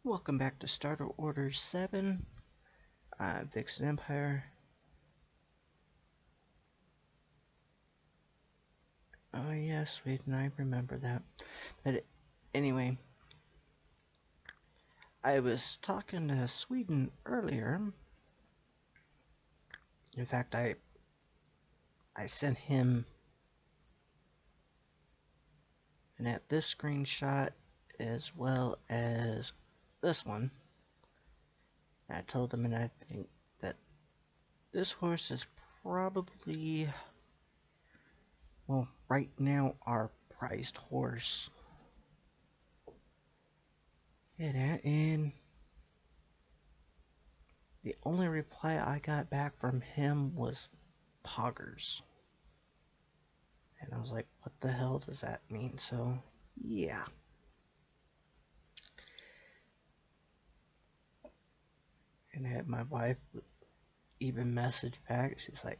Welcome back to Starter Order 7. Vixen Empire. Oh yeah, Sweden, I remember that. But anyway, I was talking to Sweden earlier. In fact, I sent him and at this screenshot as well as this one. I told him, and I think that this horse is probably, well, right now our prized horse. And the only reply I got back from him was poggers. And I was like, what the hell does that mean? So, yeah. And I had my wife even message back. She's like,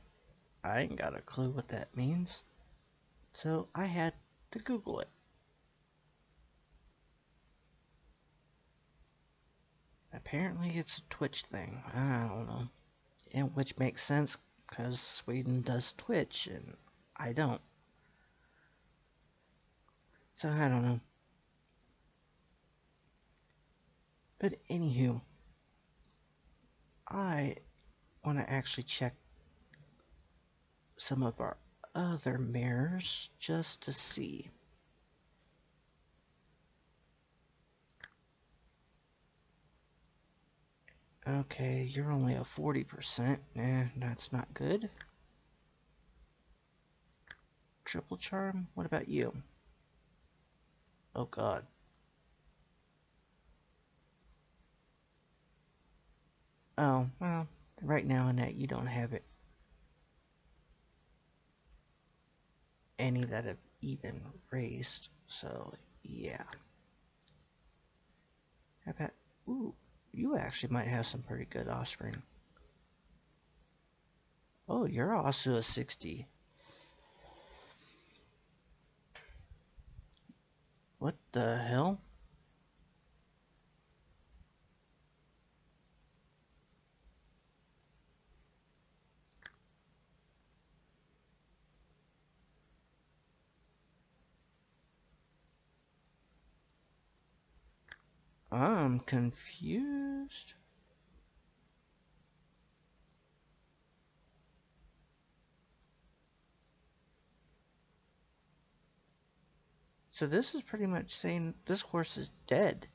I ain't got a clue what that means. So I had to Google it. Apparently it's a Twitch thing. I don't know. And which makes sense because Sweden does Twitch and I don't. So I don't know. But anywho, I want to actually check some of our other mares just to see. Okay, you're only a 40%. That's not good. Triple charm? What about you? Oh god. Oh, well, right now Annette, you don't have it. Any that have even raised, so yeah. How about, ooh, you actually might have some pretty good offspring. Oh, you're also a 60. What the hell? I'm confused. So this is pretty much saying this horse is dead.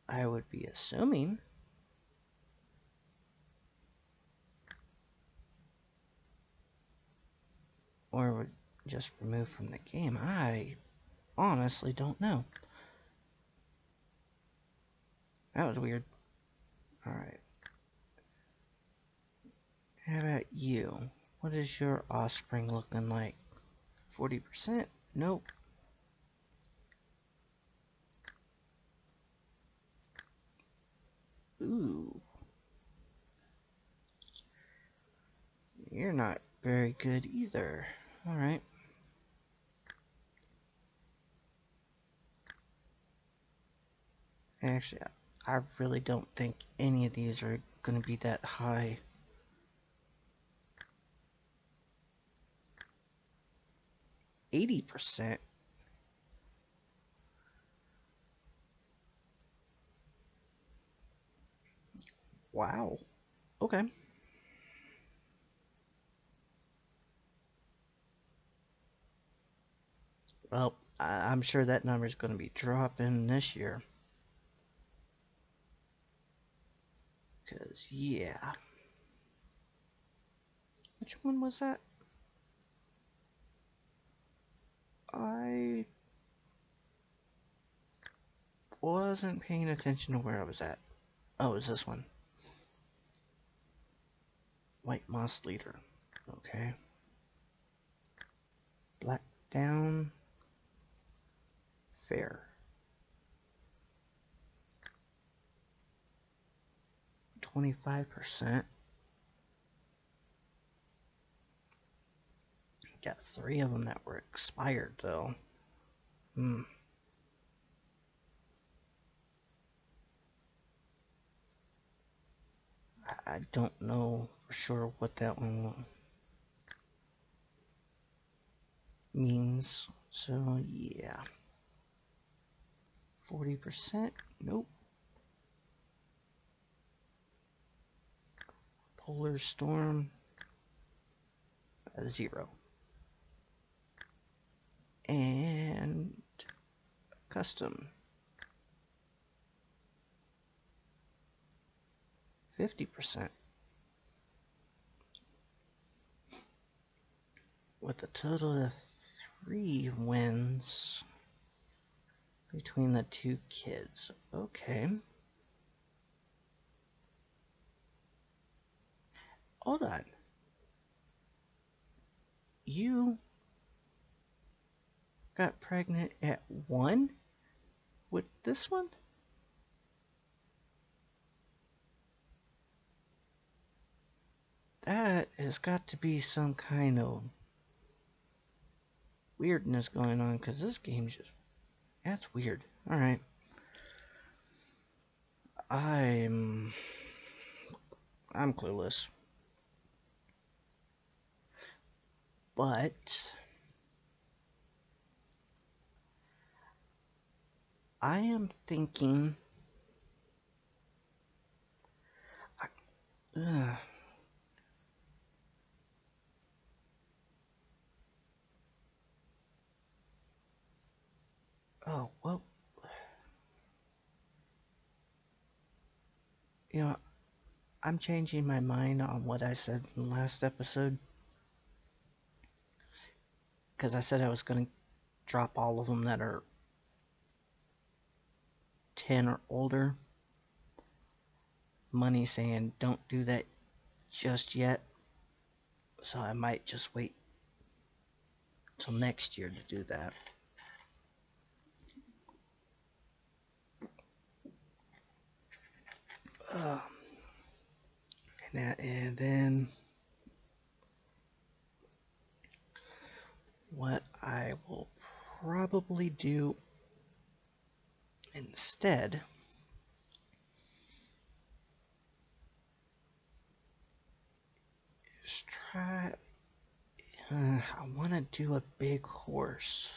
I would be assuming. Or would just remove from the game. I honestly don't know. That was weird. Alright. How about you? What is your offspring looking like? 40%? Nope. Ooh. You're not very good either. Alright. Actually, I really don't think any of these are going to be that high. %80? Wow. Okay. Well, I'm sure that number is going to be dropping this year. Because, yeah. Which one was that? I wasn't paying attention to where I was at. Oh, it was this one. White Moss Leader. Okay. Black Down. Fair. 25%. Got 3 of them that were expired though. I don't know for sure what that one means. So yeah. 40%? Nope. Polar Storm? 0. And custom. 50%. With a total of 3 wins between the 2 kids. Okay. Hold on. You got pregnant at 1 with this one? That has got to be some kind of weirdness going on, because this game's just... That's weird. Alright. I'm clueless. But I am thinking... Oh, well... You know, I'm changing my mind on what I said in the last episode. Because I said I was going to drop all of them that are 10 or older. Money saying don't do that just yet. So I might just wait till next year to do that. And then what I will probably do instead is try... I want to do a big horse.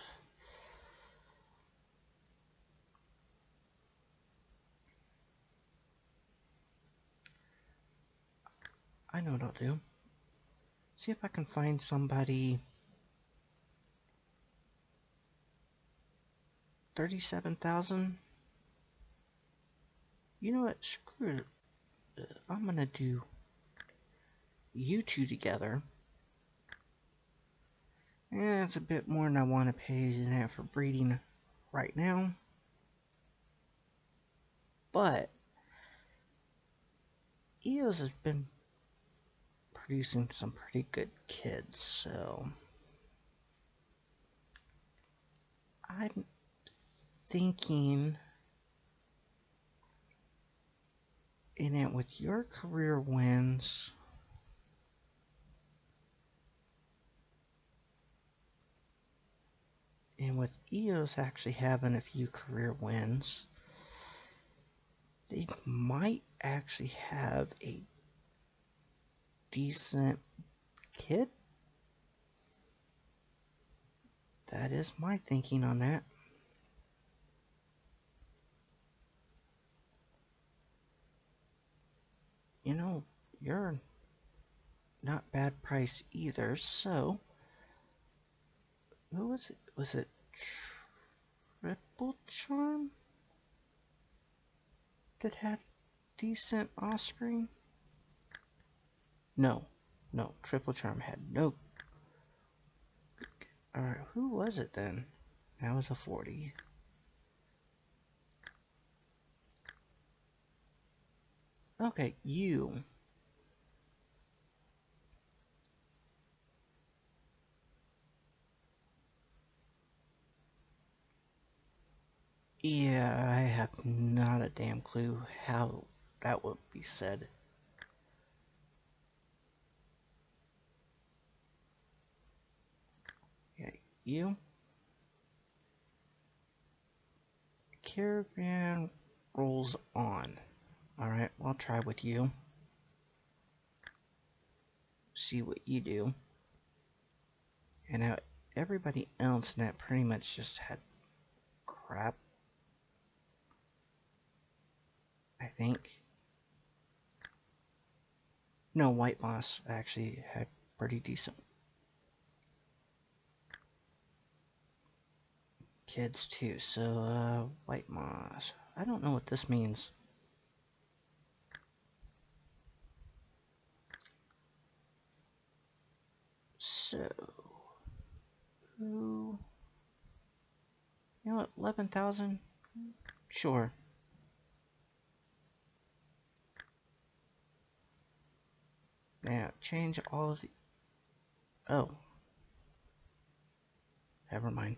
I know what I'll do. See if I can find somebody... 37,000? You know what? Screw it. I'm gonna do you two together. Yeah, it's a bit more than I want to pay than that for breeding right now. But EOS has been producing some pretty good kids, so I'm thinking in it with your career wins, and with EOS actually having a few career wins, they might actually have a decent kid. That is my thinking on that. You know, you're not bad price either, so who was it? Was it Triple Charm that had decent offspring? No, Triple Charm had no. Alright, who was it then? That was a 40. Okay, you. Yeah, I have not a damn clue how that would be said. you. Caravan rolls on. Alright, I'll try with you. See what you do. And now everybody else in that pretty much just had crap. I think. No, White Moss actually had pretty decent kids too. So, White Moss. I don't know what this means. So, who? You know what? 11,000? Sure. Now, change all of the. Oh. Never mind.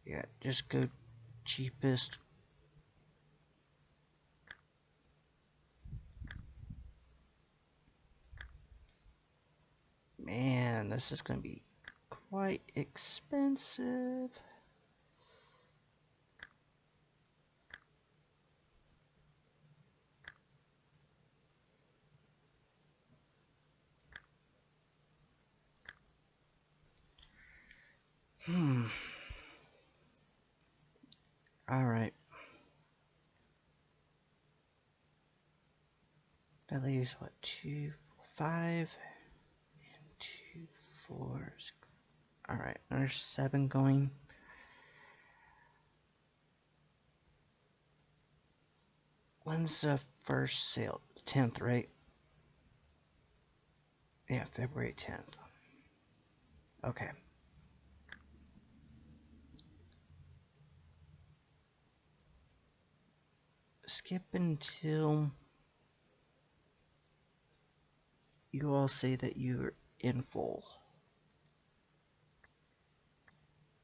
Yeah, just go cheapest. Man, this is going to be quite expensive. Alright. That leaves what? 2, 5, and 2 4s. Alright, there's 7 going. When's the first sale? 10th, right? Yeah, February 10th. Okay. Skip until you all say that you're in full.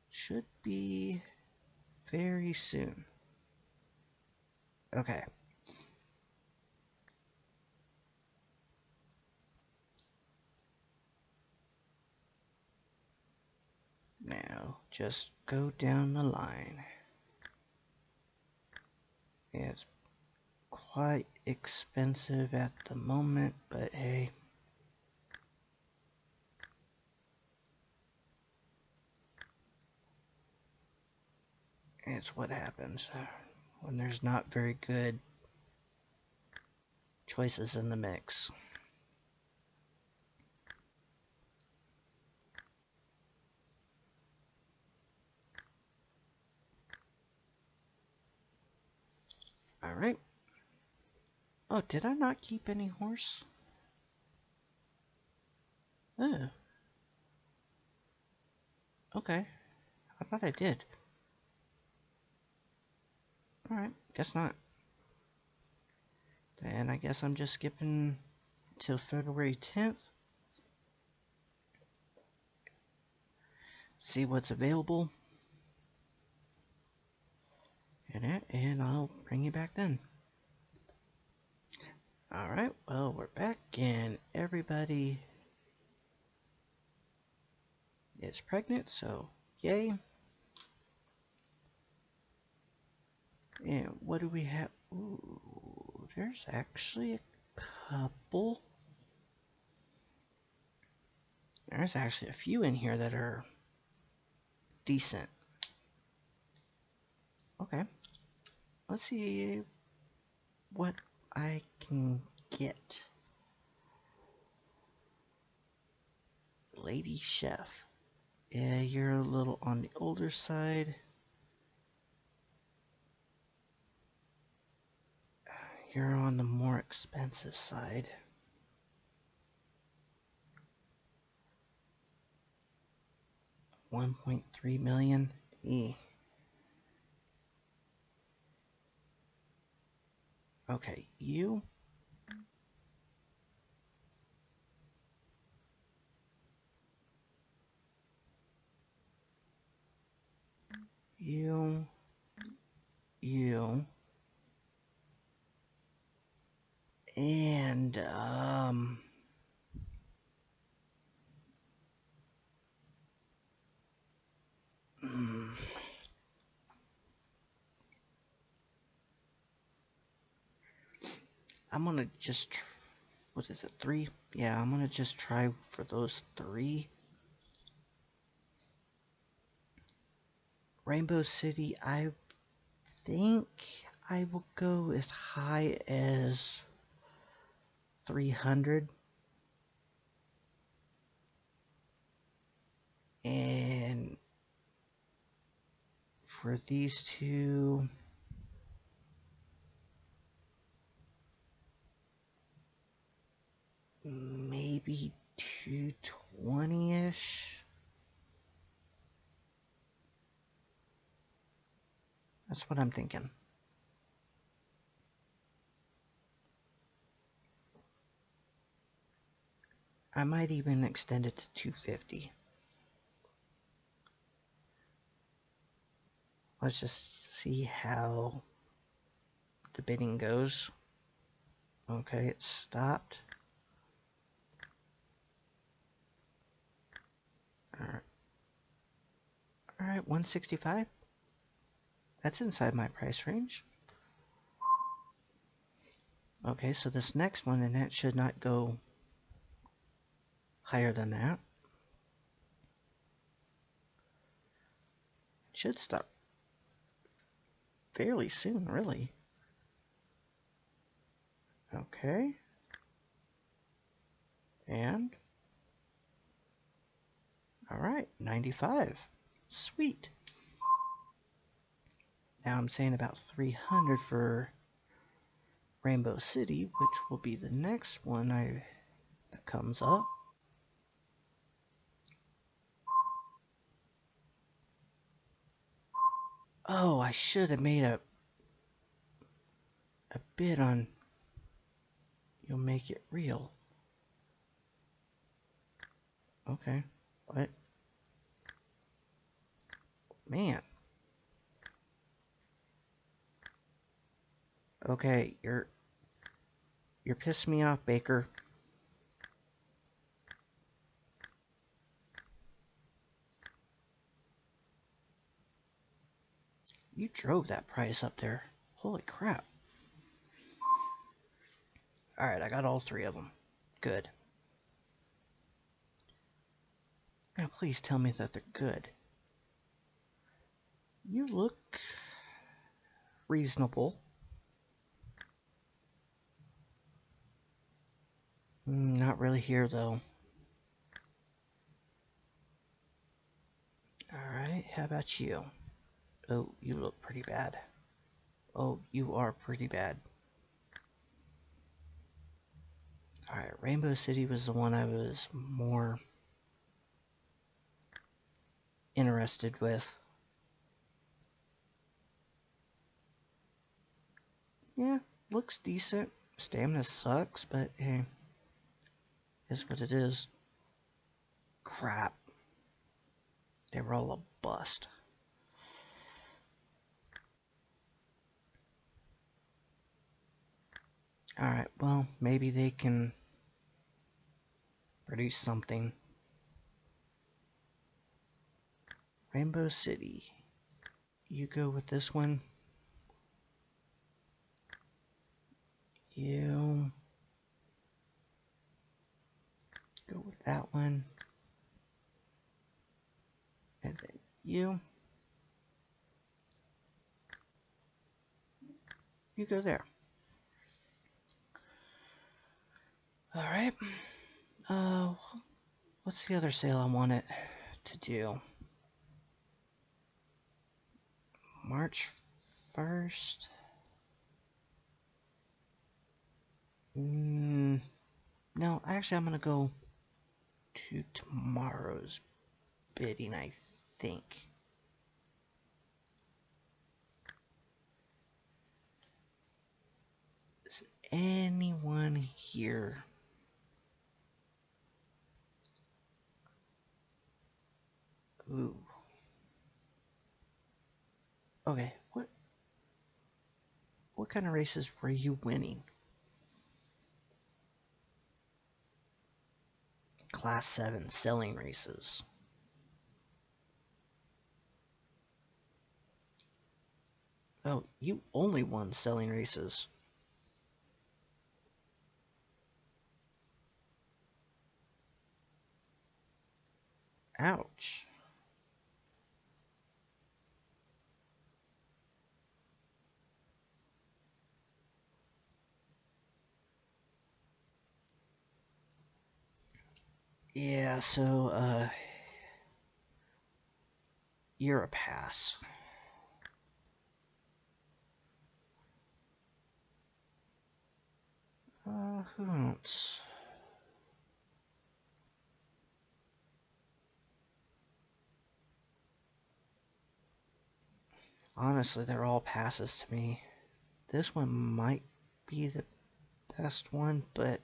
Should be very soon. Okay. Now, just go down the line. It's quite expensive at the moment, but hey. It's what happens when there's not very good choices in the mix. Alright. Oh, did I not keep any horse? Oh. Okay. I thought I did. Alright, guess not. Then I guess I'm just skipping till February 10th. See what's available. And I'll bring you back then. Alright, well, we're back and everybody is pregnant, so yay. And what do we have? Ooh, there's actually a couple. There's actually a few in here that are decent. Okay. Let's see what I can get. Lady Chef. Yeah, you're a little on the older side. You're on the more expensive side. $1.3 million. Okay, you. You. And, I'm gonna just, what is it, 3? Yeah, I'm gonna just try for those 3. Rainbow City, I think I will go as high as 300. And for these two, maybe 220-ish. That's what I'm thinking. I might even extend it to 250. Let's just see how the bidding goes. Okay, it stopped. Alright, 165. That's inside my price range. Okay, so this next one, and that should not go higher than that. It should stop fairly soon, really. Okay. And, alright, 95. Sweet. Now I'm saying about 300 for Rainbow City, which will be the next one that comes up. Oh, I should have made a bid on You'll Make It Real. Okay. What? Man. Okay, you're pissing me off, Baker. You drove that price up there. Holy crap. Alright, I got all 3 of them. Good. Now please tell me that they're good. You look reasonable. Not really here, though. Alright, how about you? Oh, you look pretty bad. Oh, you are pretty bad. Alright, Rainbow City was the one I was more interested with. Yeah, looks decent. Stamina sucks, but hey, is what it is. Crap. They were all a bust. Alright, well, maybe they can produce something. Rainbow City. You go with this one. You go with that one. And then you go there. Alright. What's the other sale I wanted to do? March 1st? No, actually I'm gonna go to tomorrow's bidding, I think. Is anyone here? Ooh. Okay, what kind of races were you winning? Class 7 selling races. Oh, you only won selling races. Ouch. Yeah, so, you're a pass. Who else? Honestly, they're all passes to me. This one might be the best one, but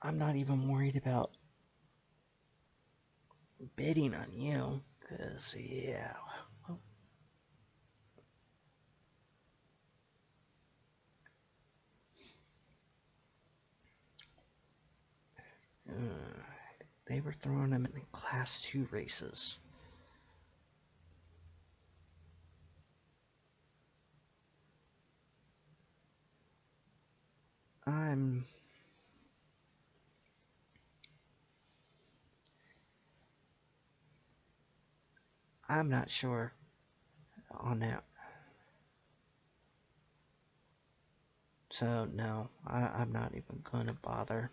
I'm not even worried about bidding on you, because, yeah. They were throwing them in Class 2 races. I'm not sure on that. So, no, I'm not even going to bother.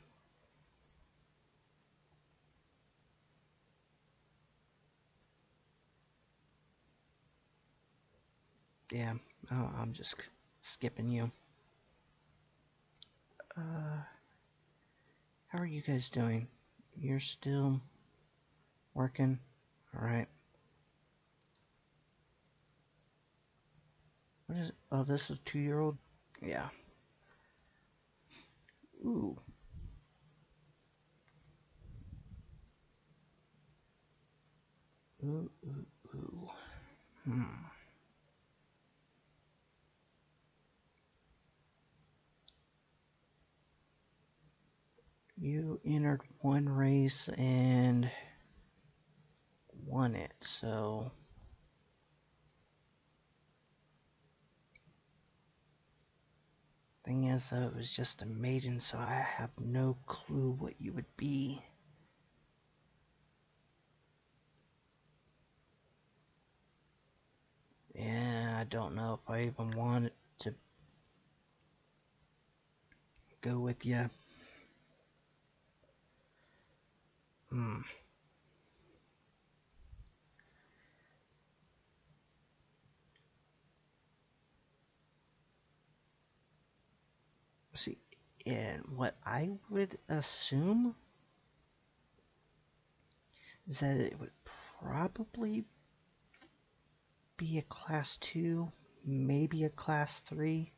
Yeah, I'm just skipping you. How are you guys doing? You're still working? Alright. What is it? Oh, this is a 2-year-old? Yeah. Ooh. Ooh, ooh, ooh. You entered one race and won it, so thing is, it was just a maiden, so I have no clue what you would be. Yeah, I don't know if I even want to go with you. See, and what I would assume is that it would probably be a Class 2, maybe a Class 3.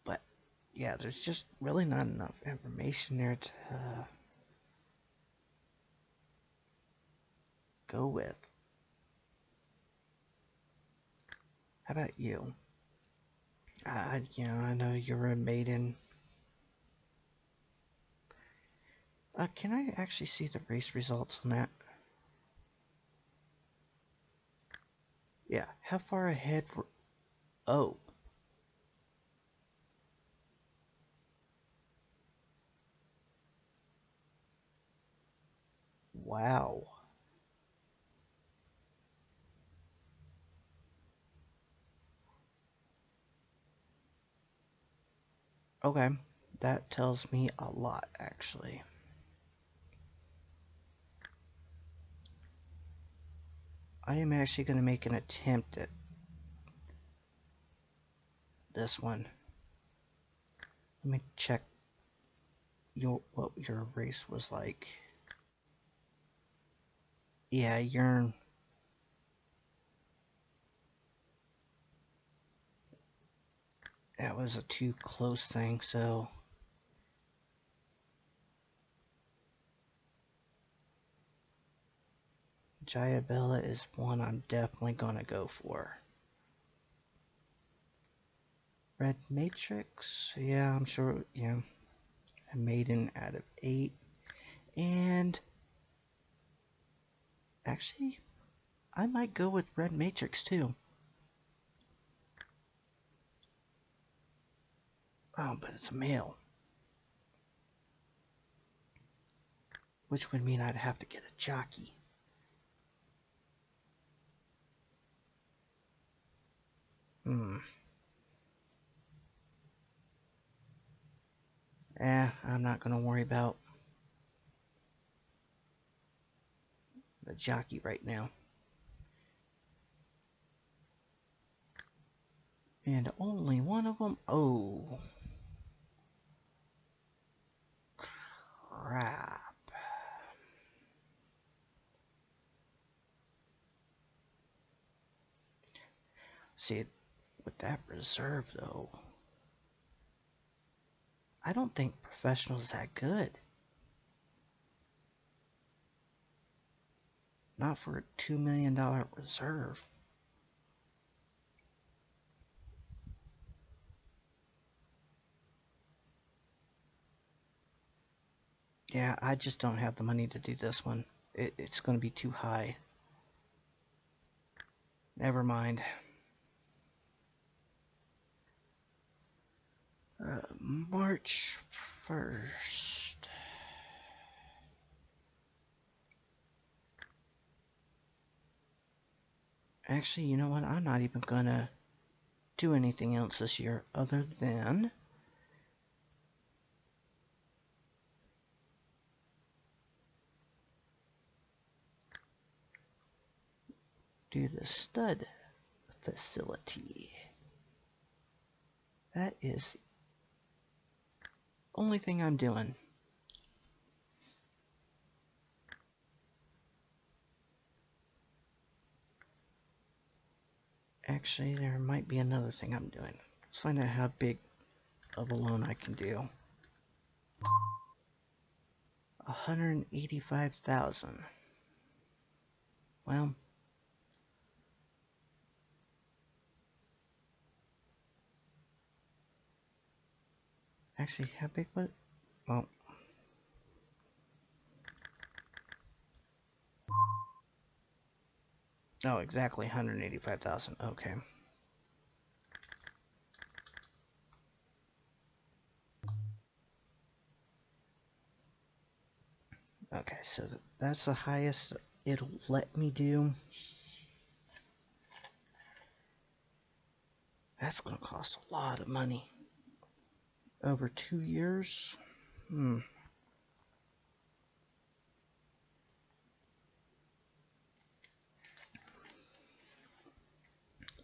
But yeah, there's just really not enough information there to go with. How about you? I know you're a maiden. Can I actually see the race results on that? Yeah, how far ahead were... Oh. Wow. Okay, that tells me a lot, actually. I am actually going to make an attempt at this one. Let me check what your race was like. Yeah, that was a too close thing, so Jayabella is one I'm definitely gonna go for. Red Matrix, yeah, I'm sure, yeah. A maiden out of 8. And actually, I might go with Red Matrix too. Oh, but it's a male. Which would mean I'd have to get a jockey. I'm not going to worry about the jockey right now. And only one of them. Oh. Crap. See, with that reserve, though, I don't think Professional's that good. Not for a $2 million reserve. Yeah, I just don't have the money to do this one. It's going to be too high. Never mind. March 1st. Actually, you know what? I'm not even going to do anything else this year other than do the stud facility. That is the only thing I'm doing. Actually, there might be another thing I'm doing. Let's find out how big of a loan I can do. 185,000. Well, actually, how big was it? Well, oh, exactly 185,000. Okay. Okay, so that's the highest it'll let me do. That's going to cost a lot of money. Over 2 years?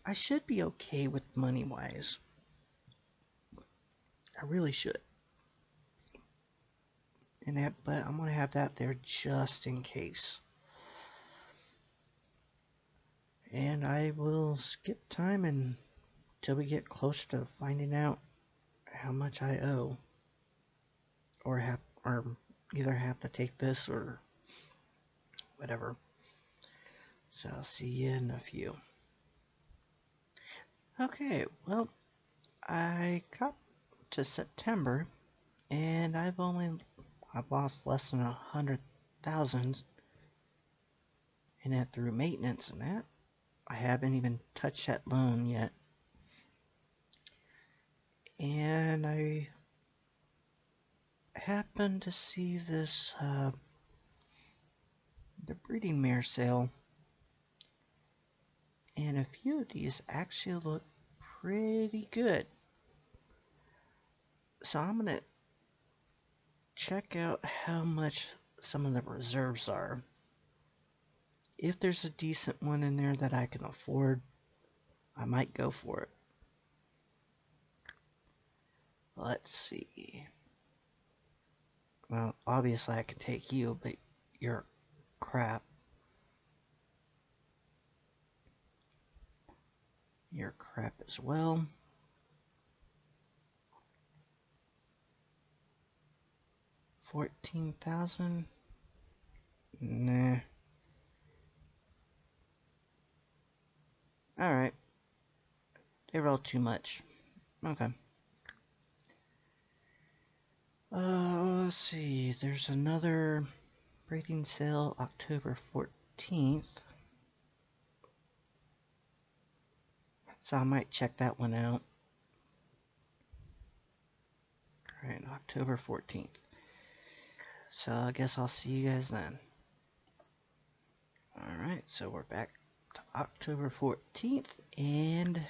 I should be okay with money-wise. I really should. But I'm going to have that there just in case. And I will skip time until we get close to finding out how much I owe. Or either have to take this or whatever. So I'll see you in a few. Okay, well, I got to September and I've lost less than 100,000 in it through maintenance and that. I haven't even touched that loan yet. And I happened to see this the breeding mare sale, and a few of these actually look pretty good. So I'm gonna check out how much some of the reserves are. If there's a decent one in there that I can afford, I might go for it. Let's see. Well, obviously I can take you, but you're crap. You're crap as well. $14,000. Nah. Alright. They roll too much. Okay. Let's see. There's another breeding sale October 14th. So I might check that one out. Alright, October 14th. So I guess I'll see you guys then. Alright, so we're back to October 14th, and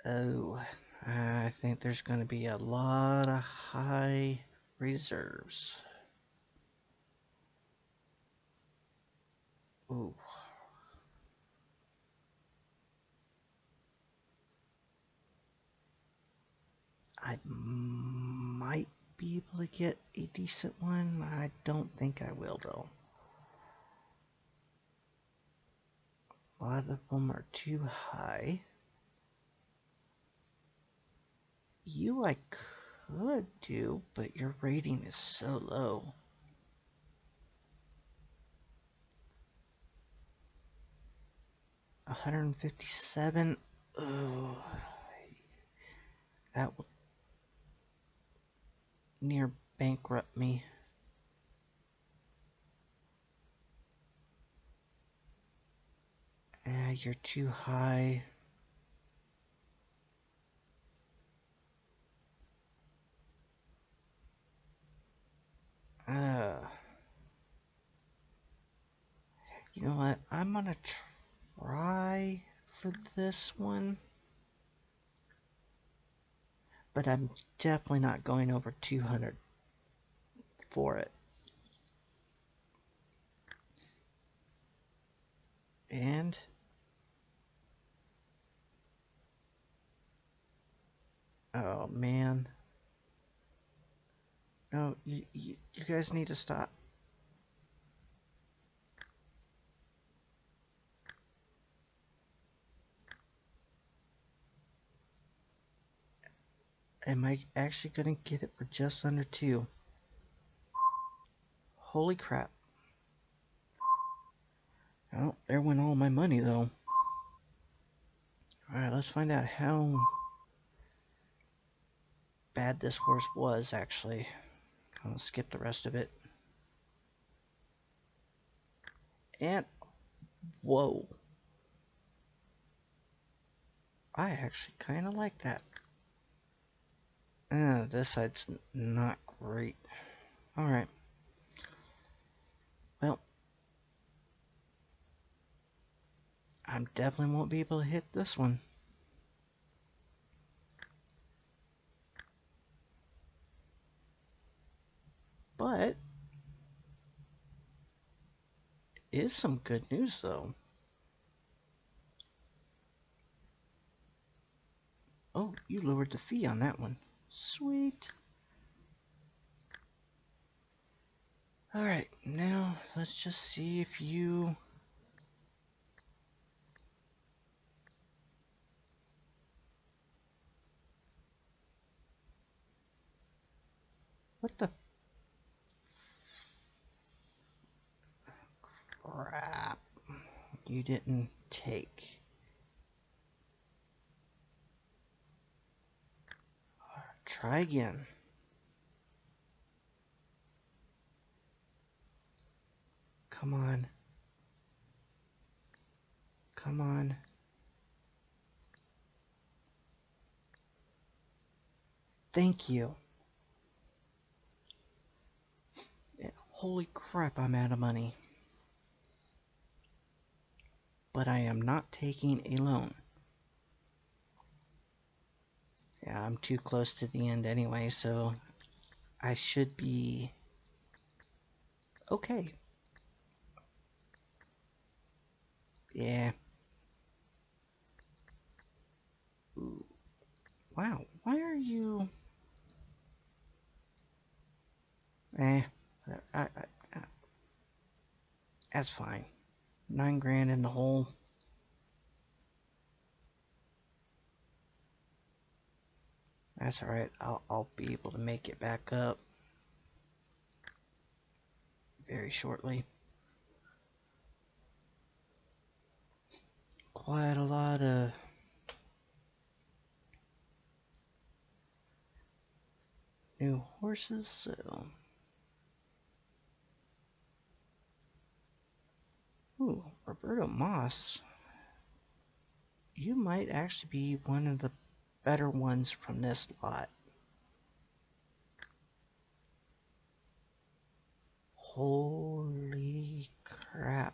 oh, I think there's going to be a lot of high reserves. Ooh. I might be able to get a decent one. I don't think I will, though. A lot of them are too high. You I could do, but your rating is so low. $157. Oh, that will near bankrupt me. You're too high. You know what? I'm gonna try for this one, but I'm definitely not going over 200 for it. And oh man, no, you guys need to stop. Am I actually gonna get it for just under 2? Holy crap. Oh, there went all my money though. Alright, let's find out how bad this horse was actually. I'll skip the rest of it. And whoa. I actually kind of like that. This side's not great. Alright. Well, I definitely won't be able to hit this one. But is some good news though. Oh, you lowered the fee on that one. Sweet. Alright, now let's just see if you... What the crap? You didn't take. Try again. Come on. Come on. Thank you. Yeah, holy crap, I'm out of money. But I am not taking a loan. Yeah, I'm too close to the end anyway, so I should be okay. Yeah. Ooh. Wow, why are you... I, that's fine. 9 grand in the hole. That's alright, I'll be able to make it back up very shortly. Quite a lot of new horses, so... Ooh, Roberto Moss. You might actually be one of the better ones from this lot. Holy crap.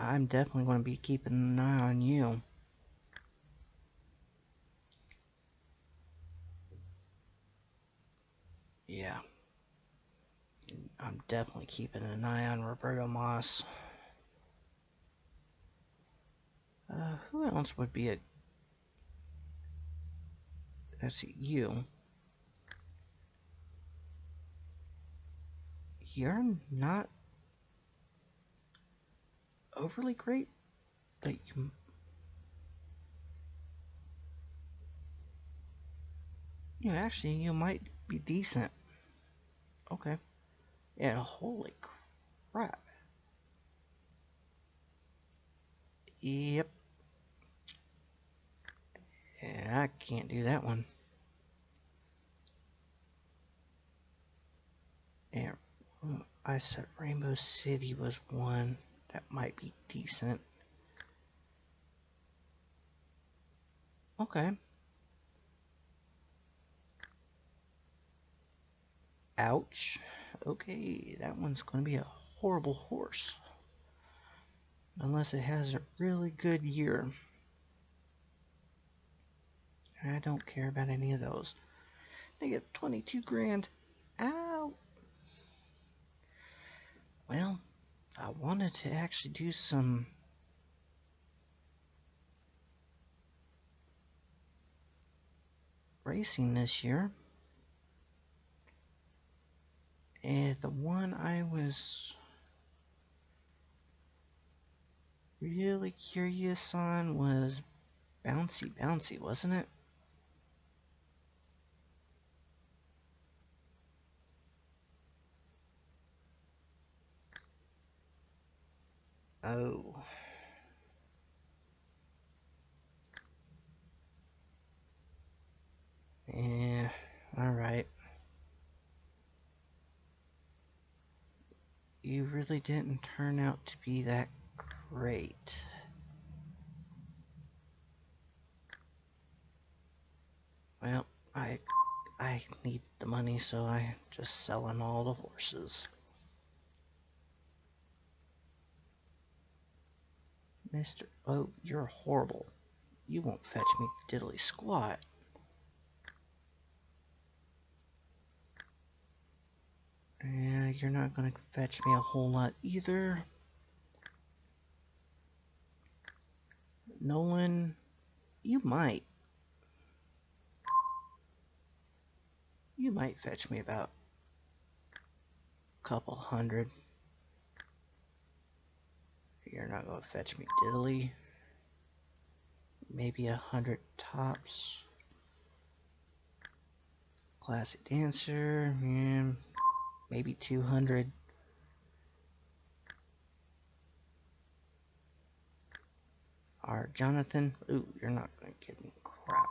I'm definitely going to be keeping an eye on you. Yeah. I'm definitely keeping an eye on Roberto Moss. Who else would be a... Let's see, you. You're not overly great, but actually, you might be decent. Okay. Yeah, holy crap. Yep. Yeah, I can't do that one. Yeah, I said Rainbow City was one that might be decent. Okay. Ouch. Okay, that one's going to be a horrible horse. Unless it has a really good year. I don't care about any of those. They get 22 grand. Ow. Well, I wanted to actually do some racing this year. And the one I was really curious on was Bouncy Bouncy, wasn't it? Oh. Yeah, alright. You really didn't turn out to be that great. Well, I need the money, so I just selling all the horses. Mr. Oh, you're horrible. You won't fetch me diddly squat. Yeah, you're not gonna fetch me a whole lot either. Nolan, you might. You might fetch me about a couple hundred. You're not gonna fetch me diddly. Maybe 100 tops. Classic dancer, yeah, maybe 200. Our Jonathan, ooh, you're not gonna give me crap.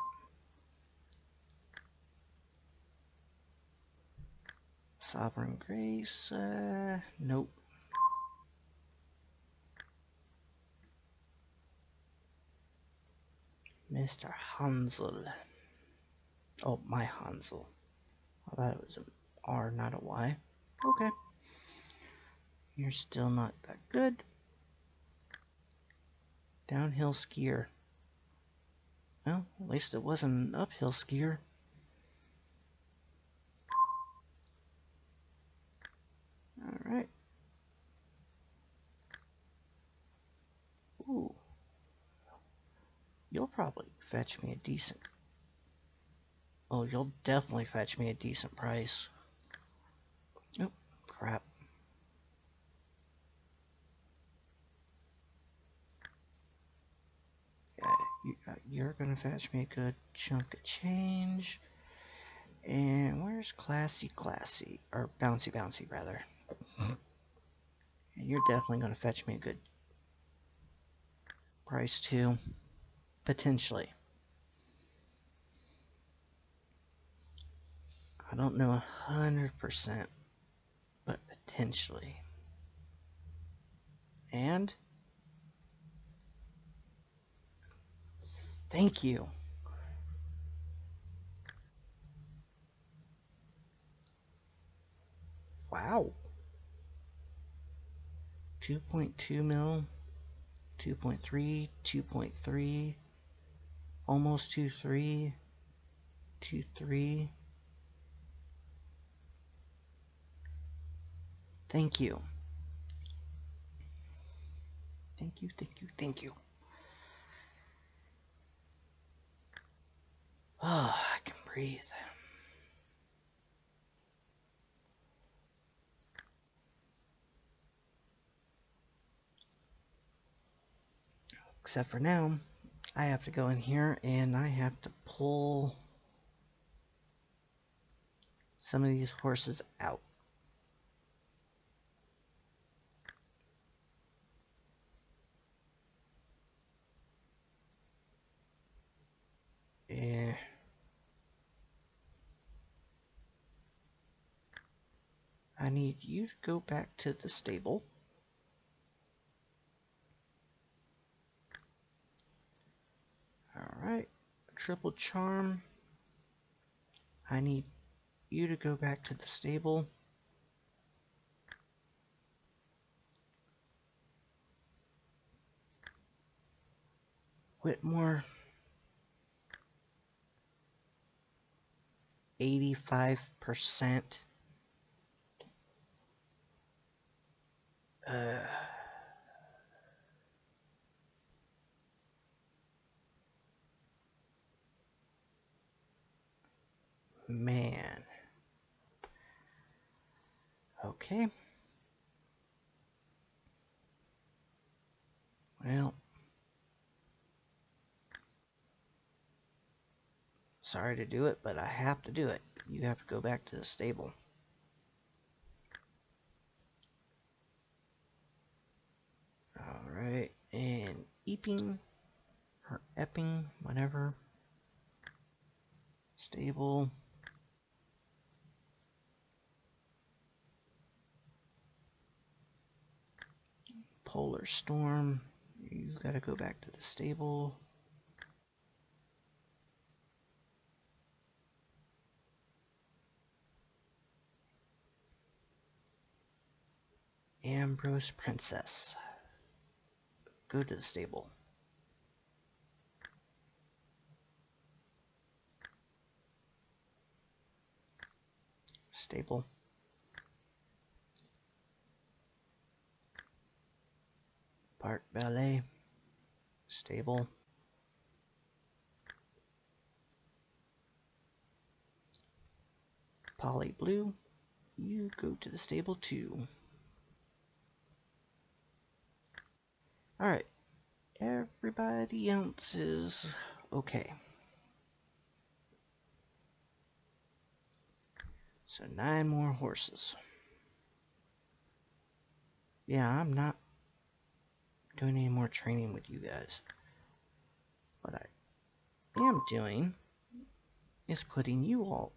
Sovereign Grace, nope. Mr. Hansel. Oh, my Hansel. I thought it was an R, not a Y. Okay. You're still not that good. Downhill skier. Well, at least it wasn't an uphill skier. Alright. Ooh. You'll probably fetch me a decent... Oh, you'll definitely fetch me a decent price. Oh, crap. Yeah, you're gonna fetch me a good chunk of change. And where's Classy Classy? Or Bouncy Bouncy, rather. And you're definitely gonna fetch me a good price, too. Potentially. don't know 100%, but potentially. And thank you. Wow. 2.2 mil, 2.3, 2.3, almost 2.3, 2.3. Thank you. Thank you, thank you, thank you. Oh, I can breathe. Except for now, I have to go in here and I have to pull some of these horses out. Eh. I need you to go back to the stable. Alright, triple charm. I need you to go back to the stable. Whitmore. 85%. Man. Okay. Well. Sorry to do it, but I have to do it. You have to go back to the stable. Alright, and Epping, or Epping, whatever. Stable. Polar Storm. You gotta go back to the stable. Ambrose Princess. Go to the stable. Stable. Park Ballet. Stable. Polly Blue. You go to the stable too. Alright. Everybody else is okay. So 9 more horses. Yeah, I'm not doing any more training with you guys. What I am doing is putting you all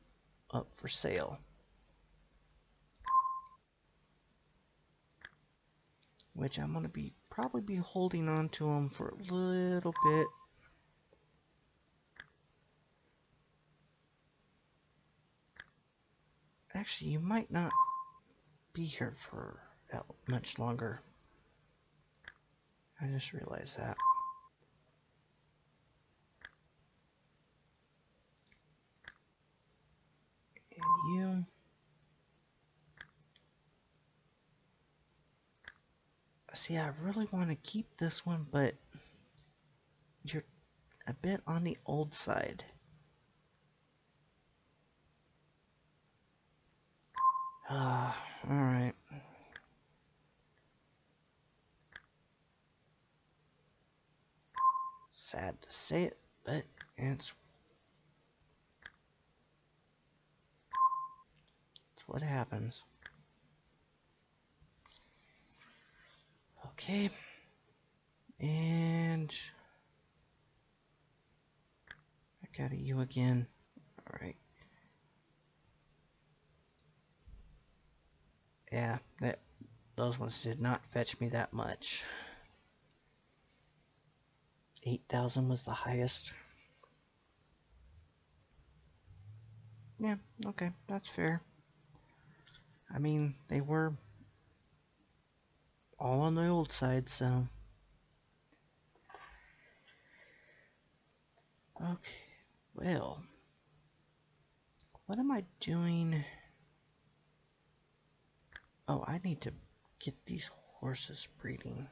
up for sale. Which I'm going to probably be holding on to them for a little bit. Actually, you might not be here for much longer. I just realized that. And you. See, I really want to keep this one, but you're a bit on the old side. Alright. Sad to say it, but it's what happens. Okay. And I got you again. Alright. Yeah, those ones did not fetch me that much. 8,000 was the highest. Yeah, okay, that's fair. I mean, they were all on the old side, so. Okay, well, what am I doing? Oh, I need to get these horses breeding.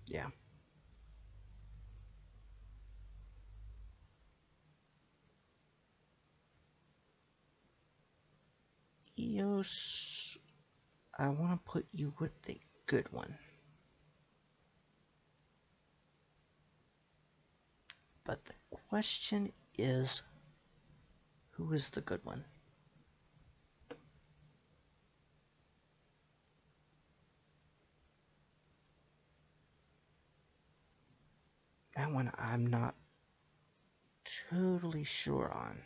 Yeah. Eos, I want to put you with the good one. But the question is, who is the good one? That one I'm not totally sure on.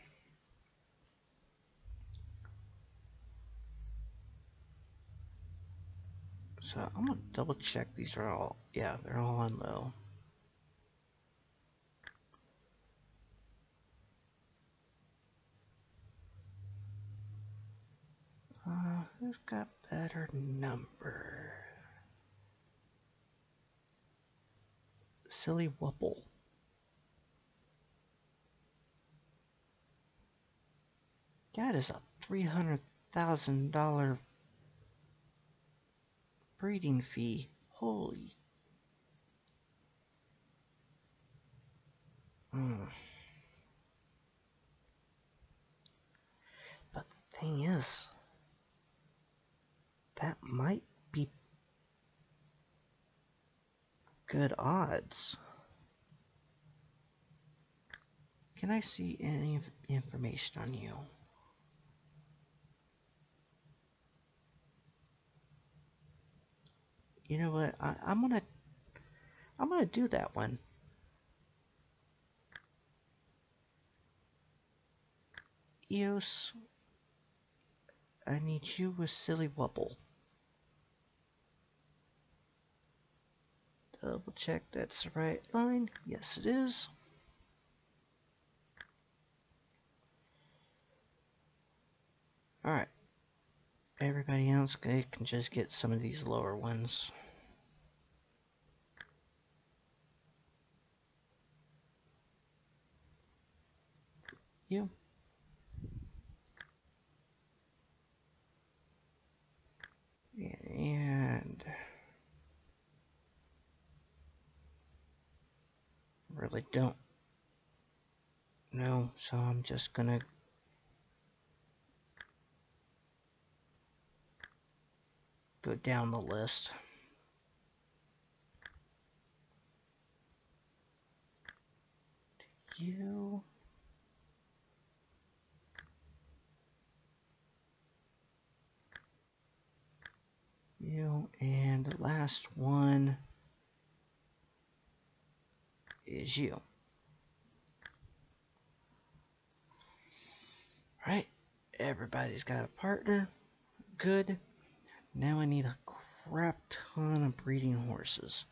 So I'm gonna double check these are all, yeah, they're all on low. Who's got better number? Silly Wupple. That is a $300,000 breeding fee. Holy. But the thing is, that might be good odds. Can I see any information on you? You know what? I'm gonna do that one. Eos, I need you with Silly Wubble. Double check that's the right line. Yes, it is. Alright. Everybody else can just get some of these lower ones. You. And really don't know, so I'm just gonna go down the list. You. You, and the last one is you. Right, everybody's got a partner. Good. Now I need a crap ton of breeding horses.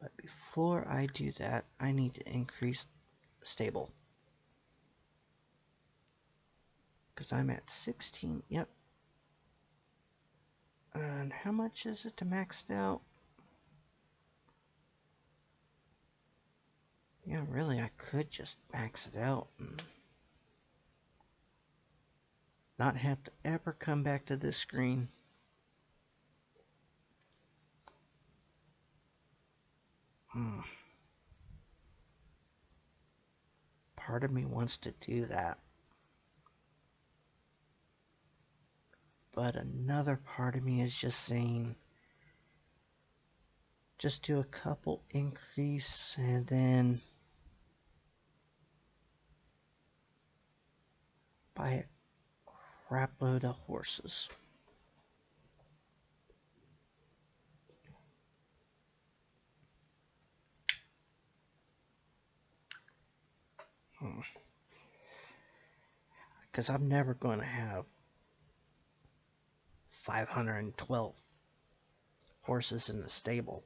But before I do that, I need to increase the stable. Because I'm at 16, yep. And how much is it to max it out? Yeah, really, I could just max it out and not have to ever come back to this screen. Part of me wants to do that. But another part of me is just saying, just do a couple increase and then buy a crap load of horses. because I'm never going to have 512 horses in the stable.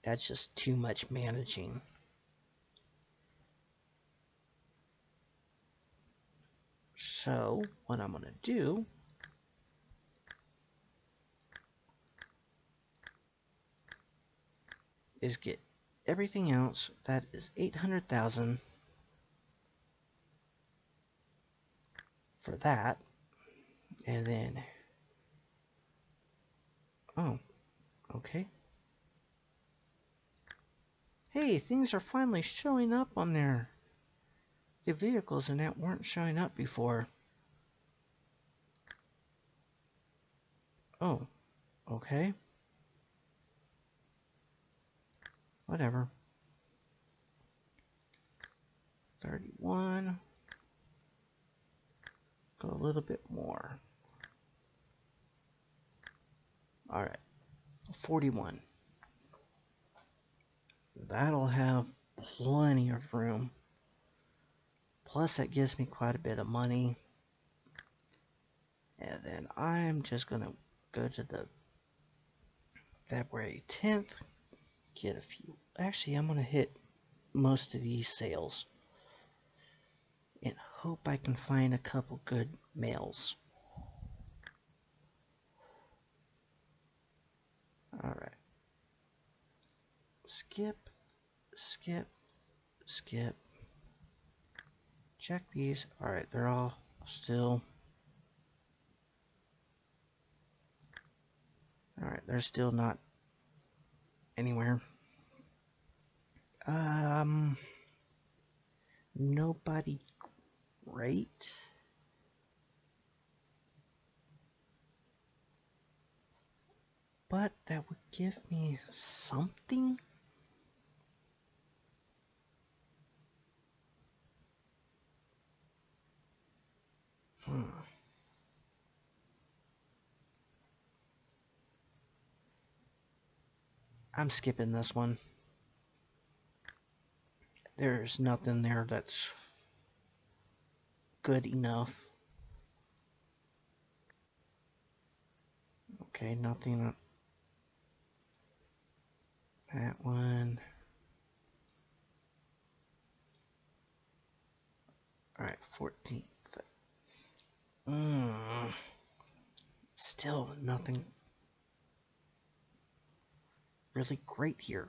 That's just too much managing. So what I'm going to do is get everything else. That is 800,000 for that. And then, oh, okay. Hey, things are finally showing up on there. The vehicles and that weren't showing up before. Oh, okay. Whatever. 31. Go a little bit more. Alright. 41. That'll have plenty of room. Plus, that gives me quite a bit of money. And then I'm just going to go to the February 10th. Get a few. Actually, I'm going to hit most of these sales. And hope I can find a couple good males. Alright. Skip. Skip. Skip. Check these. Alright, they're all still. Alright, they're still not anywhere. Nobody great. But that would give me something. I'm skipping this one. There's nothing there that's good enough. Okay, nothing. That one. Alright, 14th. Still nothing really great here.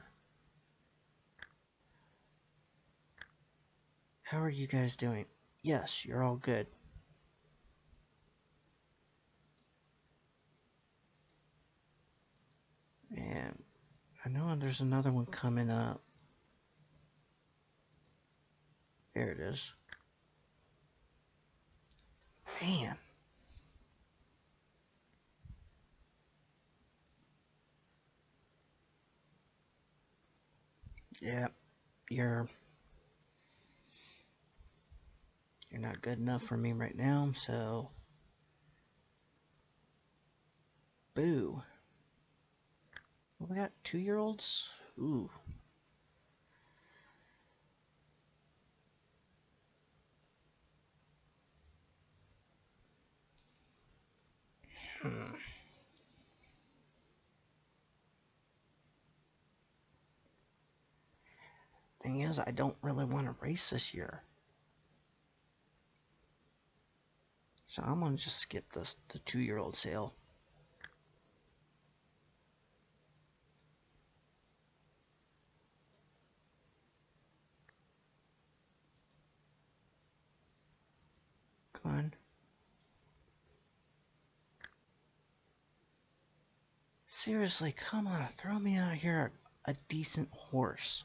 How are you guys doing? Yes, you're all good. And I know there's another one coming up. There it is. Man. Yeah, you're not good enough for me right now, so boo. Well, we got 2-year-olds? Ooh. Thing is, I don't really want to race this year. So I'm going to just skip the 2-year-old sale. Come on. Seriously, come on. Throw me out here a decent horse.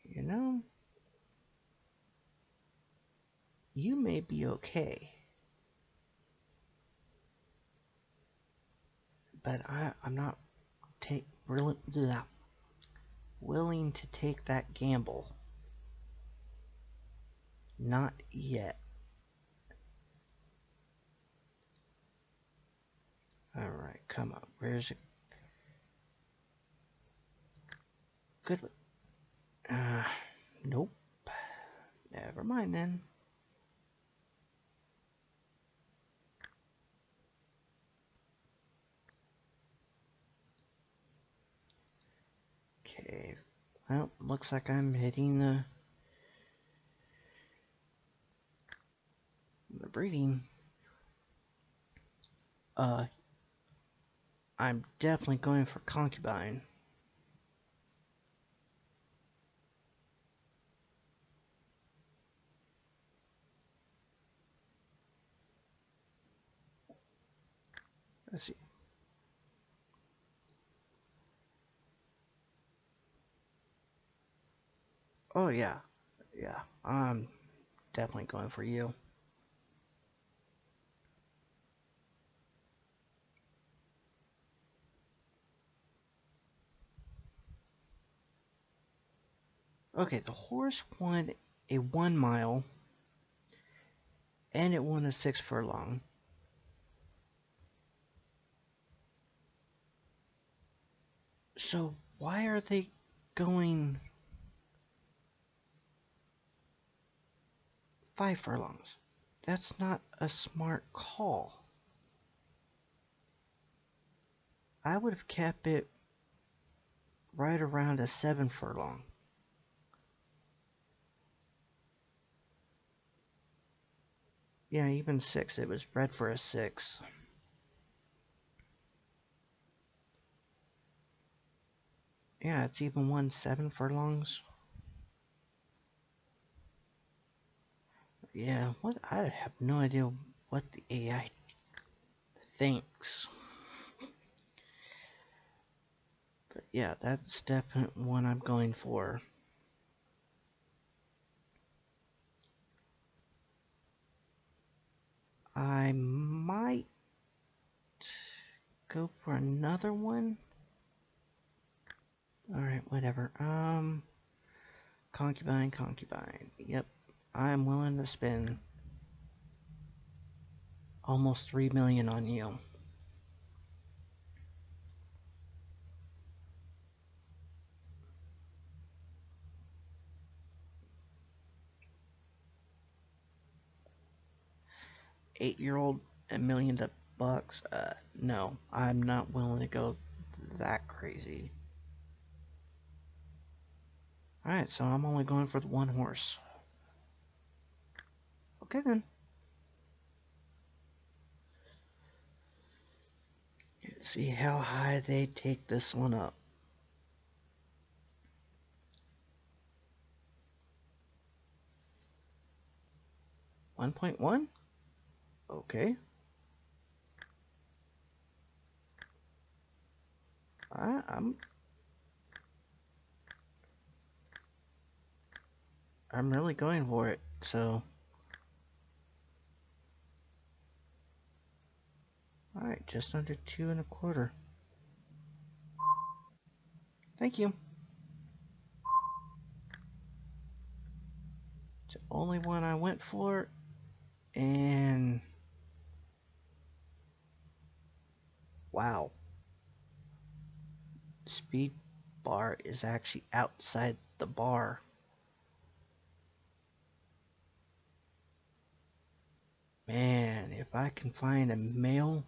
You know, you may be okay. But I'm not willing to take that gamble. Not yet. Alright, come on. Where's it? Good. Nope. Never mind then. Okay. Well, looks like I'm hitting the breeding. I'm definitely going for concubine. Let's see. Oh yeah, yeah. I'm definitely going for you. Okay, the horse won a 1 mile, and it won a 6 furlong. So why are they going 5 furlongs? That's not a smart call. I would have kept it right around a 7 furlong. Yeah, even 6. It was bred for a 6. Yeah, it's even won 7 furlongs. Yeah, what? I have no idea what the AI thinks. But yeah, that's definitely one I'm going for. I might go for another one. Alright, whatever. Concubine, concubine. Yep. I'm willing to spend almost 3 million on you. $8-year-old, $1 million. No, I'm not willing to go that crazy. Alright, so I'm only going for the one horse. Okay then. Let's see how high they take this one up. 1.1? Okay. I'm really going for it, so. Alright, just under 2.25. Thank you. It's the only one I went for, and wow. Speed bar is actually outside the bar. Man, if I can find a male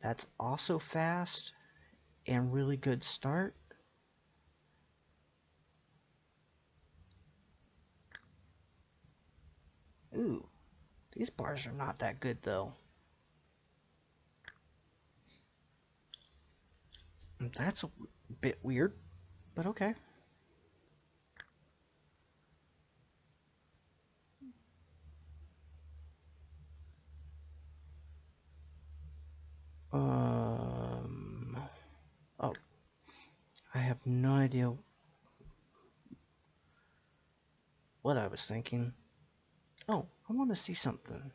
that's also fast and really good start. Ooh, these bars are not that good though. That's a bit weird, but okay. Oh, I have no idea what I was thinking. Oh, I want to see something.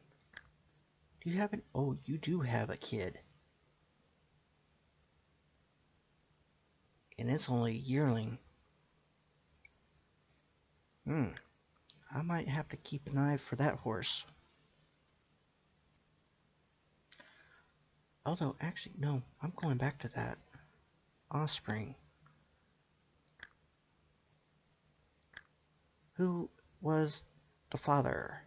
Do you have an? Oh, you do have a kid, and it's only a yearling. I might have to keep an eye for that horse. Although, actually, no, I'm going back to that. Offspring. Who was the father?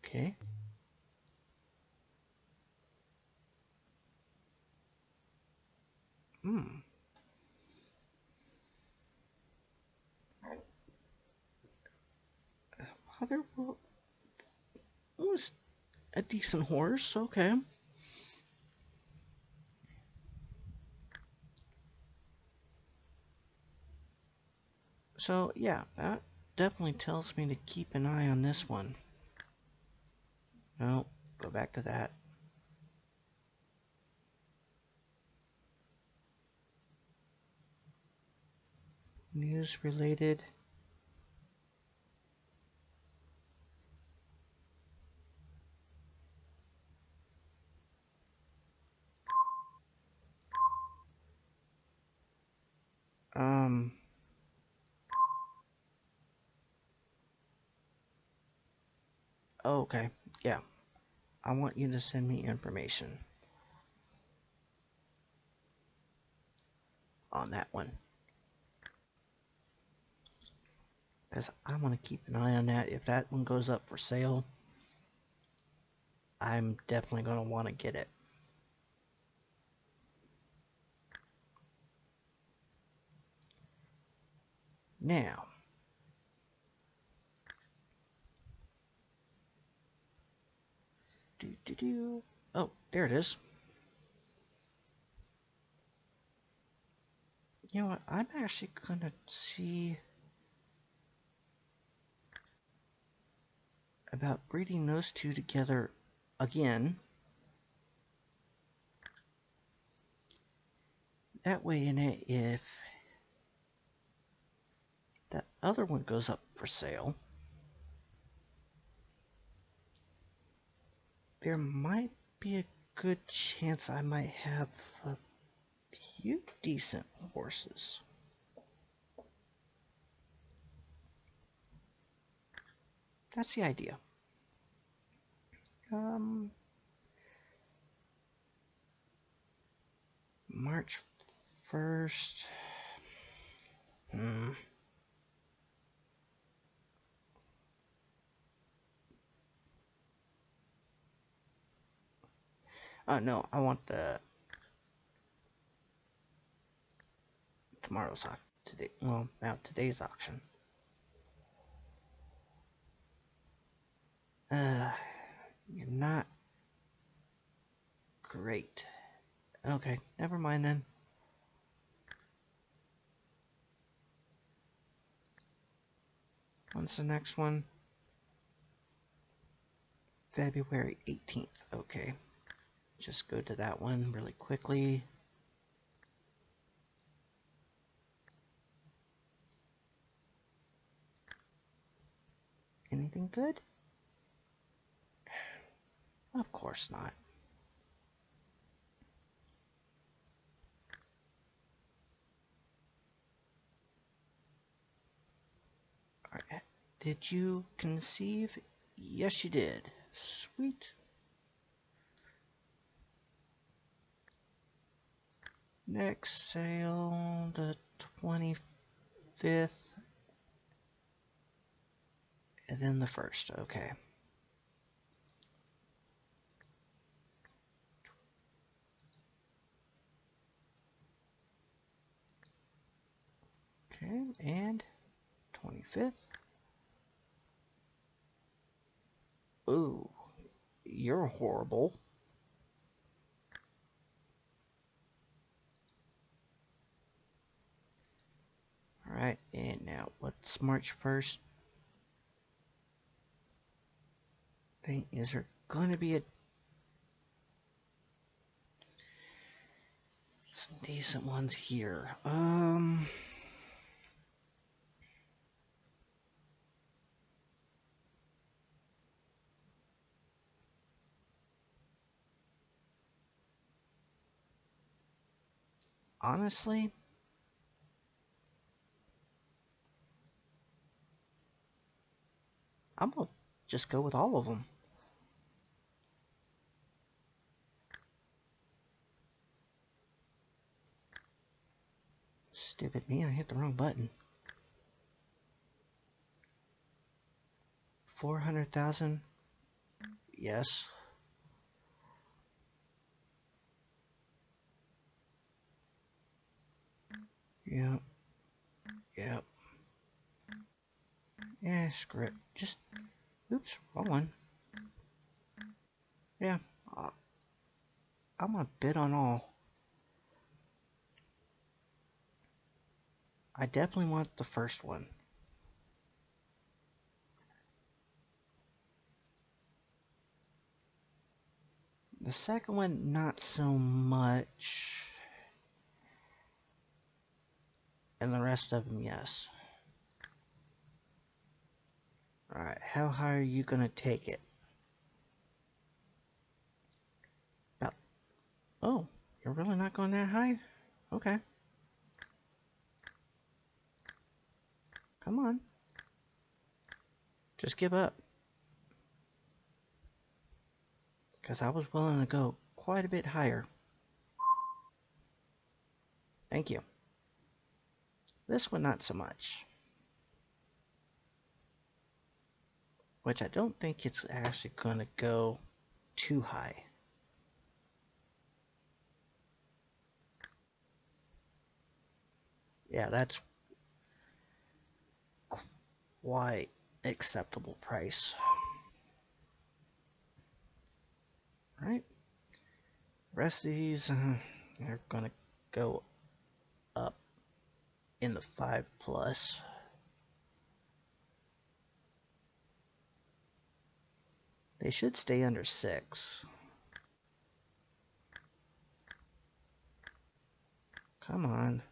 Okay. Hmm. Father was a decent horse. Okay. So, yeah, that definitely tells me to keep an eye on this one. No, go back to that. News related. Um, okay. Yeah, I want you to send me information on that one. Because I want to keep an eye on that. If that one goes up for sale, I'm definitely going to want to get it. Now, oh, there it is. You know what? I'm actually going to see about breeding those two together again. That way, in it, if that other one goes up for sale, there might be a good chance I might have a few decent horses. That's the idea. March 1st. Hmm. No, I want the tomorrow's auction. Today, well, now today's auction. You're not great. Okay, never mind then. When's the next one? February 18th. Okay, just go to that one really quickly. Anything good? Of course not. Alright, did you conceive? Yes, you did. Sweet. Next sale, the 25th. And then the 1st, okay. Okay, and 25th. Ooh, you're horrible. Alright, and now what's March 1st? Is there gonna be some decent ones here? Honestly, I'm gonna just go with all of them. Stupid me, I hit the wrong button. 400,000. Yes. Yep. Yep. Yeah, screw it. Just, oops, wrong one. Yeah, I'm gonna bid on all. I definitely want the first one. The second one, not so much. And the rest of them, yes. Alright, how high are you gonna take it? About, oh, you're really not going that high? Okay. Come on. Just give up. Because I was willing to go quite a bit higher. Thank you. This one, not so much. Which I don't think it's actually gonna go too high. Yeah, that's quite acceptable price. Right? Rest of these are gonna go up in the 5+. They should stay under 6. Come on.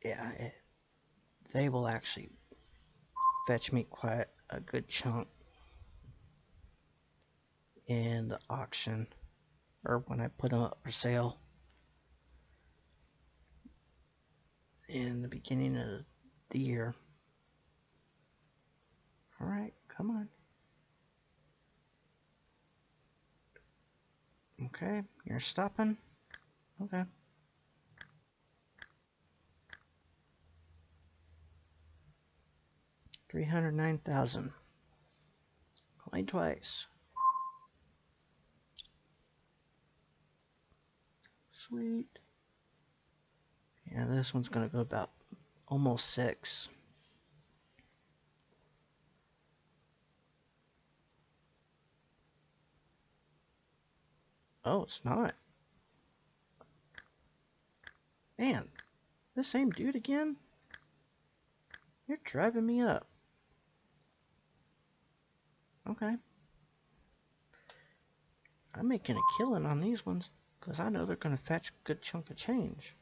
Yeah, they will actually fetch me quite a good chunk in the auction, or when I put them up for sale in the beginning of the year. Alright, come on. Okay, you're stopping? Okay. 309,000. Coin twice. Sweet. Yeah, this one's gonna go about almost 6. Oh, it's not. Man, the same dude again? You're driving me up. Okay. I'm making a killing on these ones, because I know they're going to fetch a good chunk of change.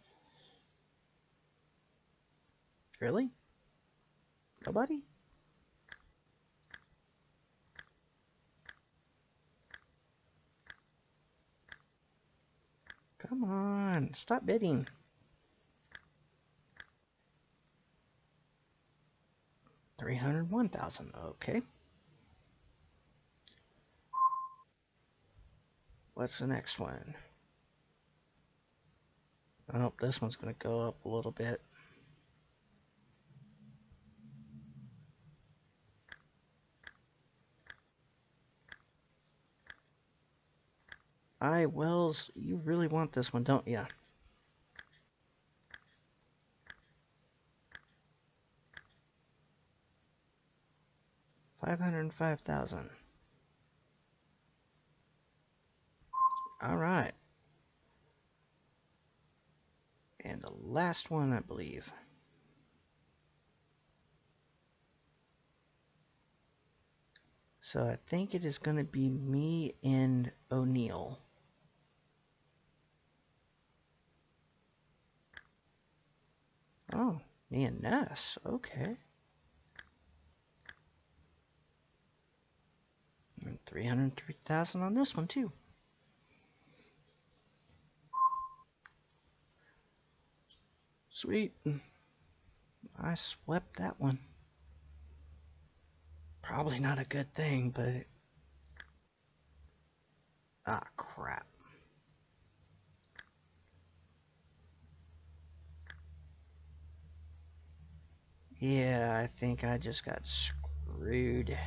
Really? Nobody? Come on, stop bidding. $301,000, okay. What's the next one? Oh, this one's going to go up a little bit. Wells, you really want this one, don't you? $505,000. All right. And the last one, I believe. So I think it is going to be me and O'Neill. Oh, me and Ness. Okay. And 303,000 on this one too. Sweet. I swept that one. Probably not a good thing, but... Ah, crap. Yeah, I think I just got screwed.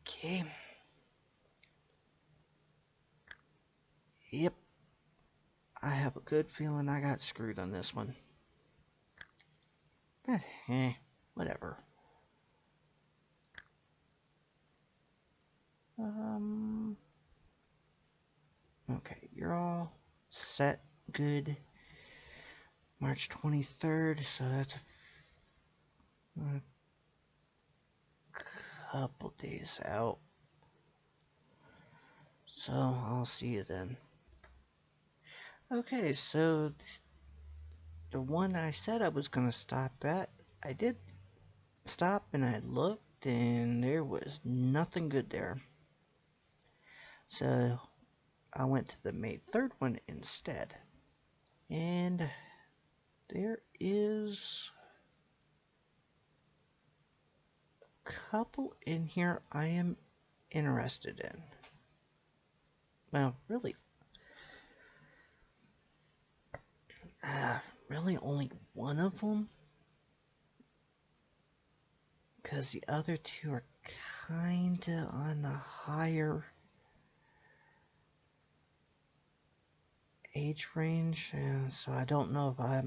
Okay. Yep. I have a good feeling I got screwed on this one. But, whatever. Okay, you're all set, good. March 23rd, so that's a couple days out. So, I'll see you then. Okay, so the one I said I was gonna stop at, I did stop and I looked and there was nothing good there. So, I went to the May 3rd one instead. And there is a couple in here I am interested in. Well, really, really only one of them. Because the other two are kinda on the higher age range, and so I don't know if I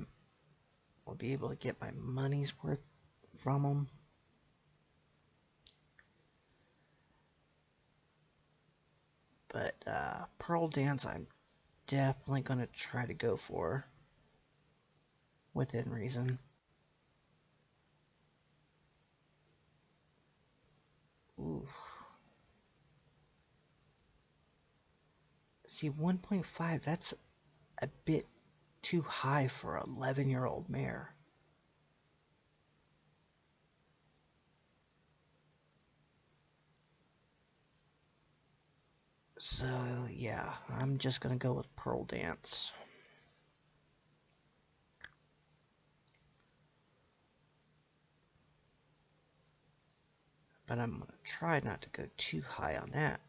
will be able to get my money's worth from them. But Pearl Dance, I'm definitely going to try to go for within reason. Ooh. See, 1.5, that's a bit too high for an 11-year-old mare. So, yeah, I'm just going to go with Pearl Dance. But I'm going to try not to go too high on that.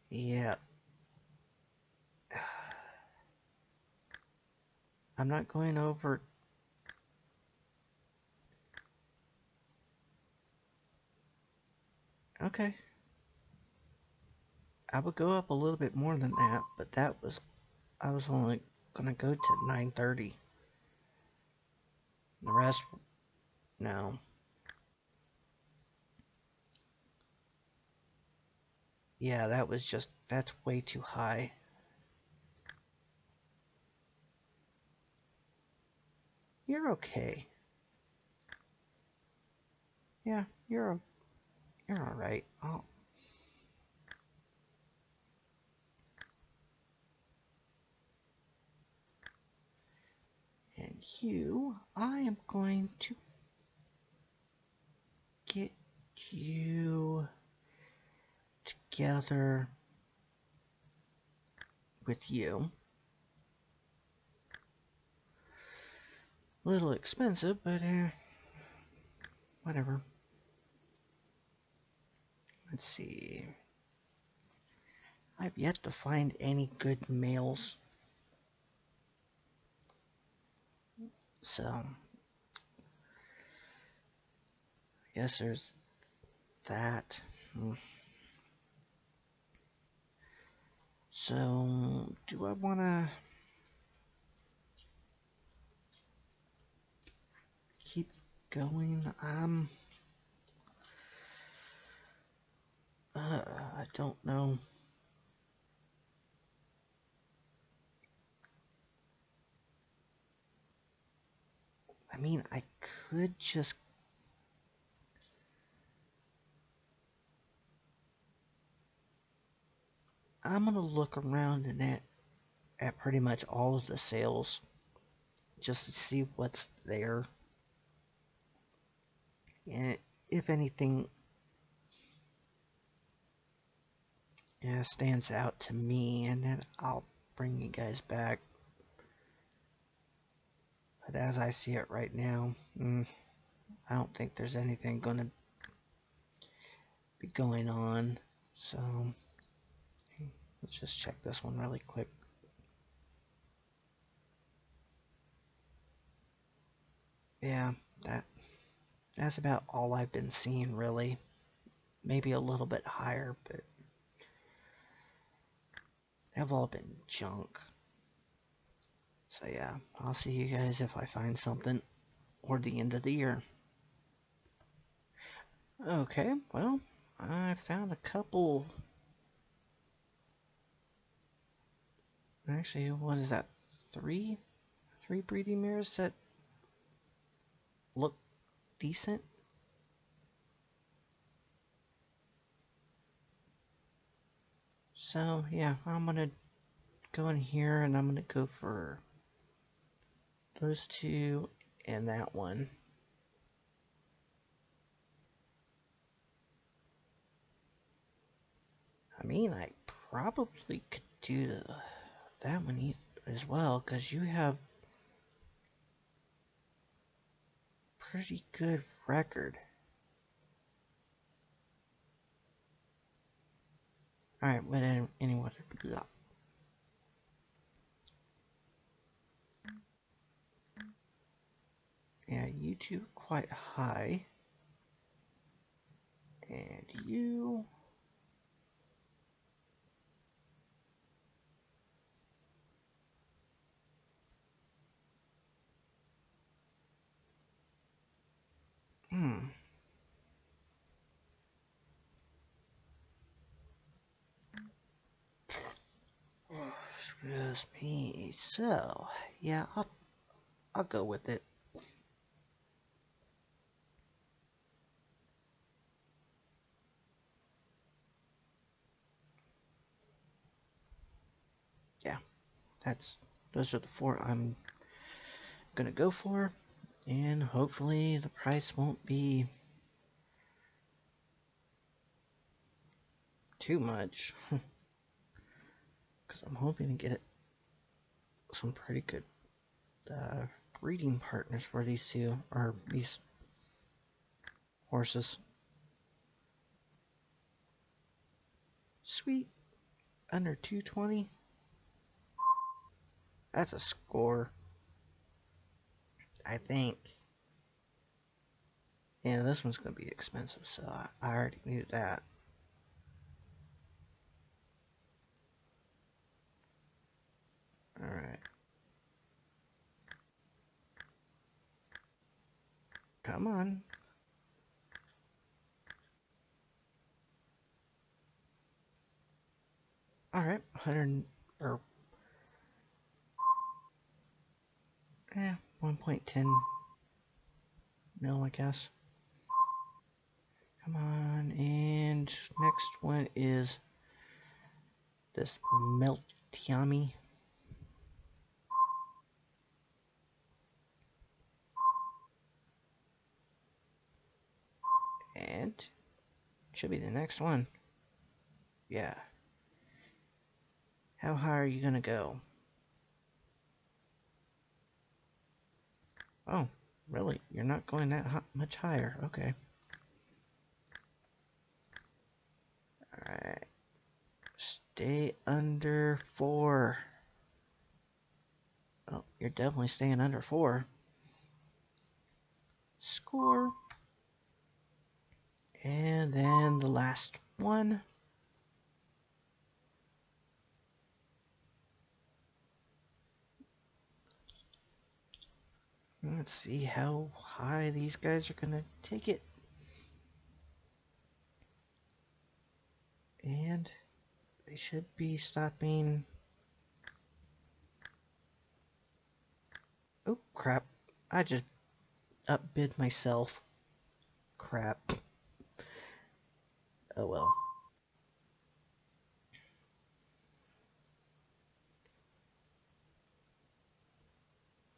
Yeah. I'm not going over... Okay. I would go up a little bit more than that, but that was... I was only gonna go to 930. The rest... No. Yeah, that was just... That's way too high. You're okay. Yeah, you're alright. Oh. And you, I am going to get you together with you. A little expensive, but whatever. Let's see. I've yet to find any good males. So, I guess there's that. So, do I want to keep going? I don't know. I mean, I could just... I'm gonna look around at pretty much all of the sales just to see what's there. And if anything stands out to me, and then I'll bring you guys back. But as I see it right now, I don't think there's anything going to be going on. So let's just check this one really quick. Yeah, that's about all I've been seeing, really. Maybe a little bit higher, but they've all been junk. So yeah, I'll see you guys if I find something toward the end of the year. Okay, well, I found a couple. Actually, what is that? Three breeding mirrors that look decent. So yeah, I'm gonna go in here and I'm gonna go for those two and that one. I mean, I probably could do that one as well, because you have pretty good record. Alright, but anyway, yeah, you two quite high. And you... Excuse me. So, yeah, I'll go with it. Yeah, those are the four I'm gonna go for, and hopefully the price won't be too much, because I'm hoping to get some pretty good breeding partners for these two, or these horses. Sweet, under 220. That's a score, I think. Yeah, this one's gonna be expensive, so I already knew that. Alright. Come on. Alright, 100 or 1.10 mil, I guess. Come on, and next one is this Meltiami. And should be the next one. Yeah. How high are you gonna go? Oh, really? You're not going that much higher? Okay. Alright. Stay under 4. Oh, you're definitely staying under 4. Score. And then the last one. Let's see how high these guys are gonna take it. And they should be stopping. Oh, crap. I just outbid myself. Crap. Oh well.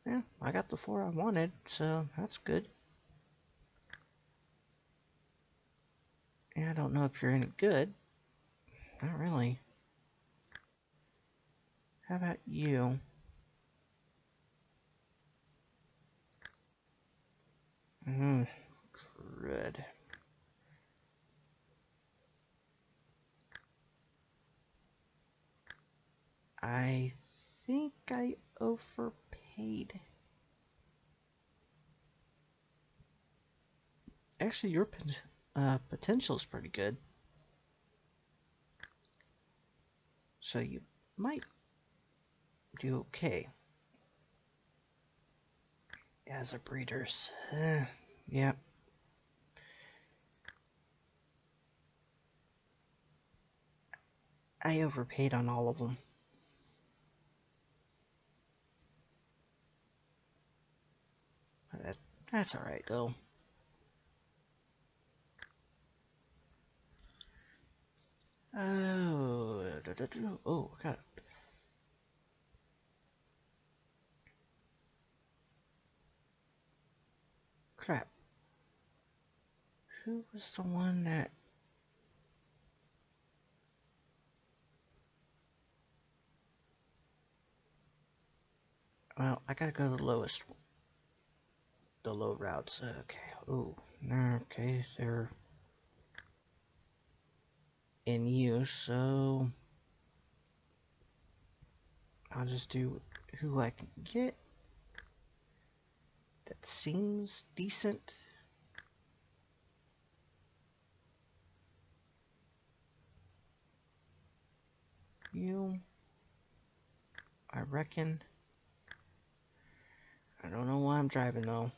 Yeah, I got the 4 I wanted, so that's good. Yeah, I don't know if you're any good. Not really. How about you? Hmm, good. I think I overpaid. Actually, your potential is pretty good. So you might do okay as a breeders. Yeah, I overpaid on all of them. That, that's alright though. Oh, oh, God. Crap. Who was the one that... Well, I gotta go to the lowest. The low routes. Okay. Oh, okay. They're in use, so I'll just do who I can get. That seems decent. You, I reckon. I don't know why I'm driving though.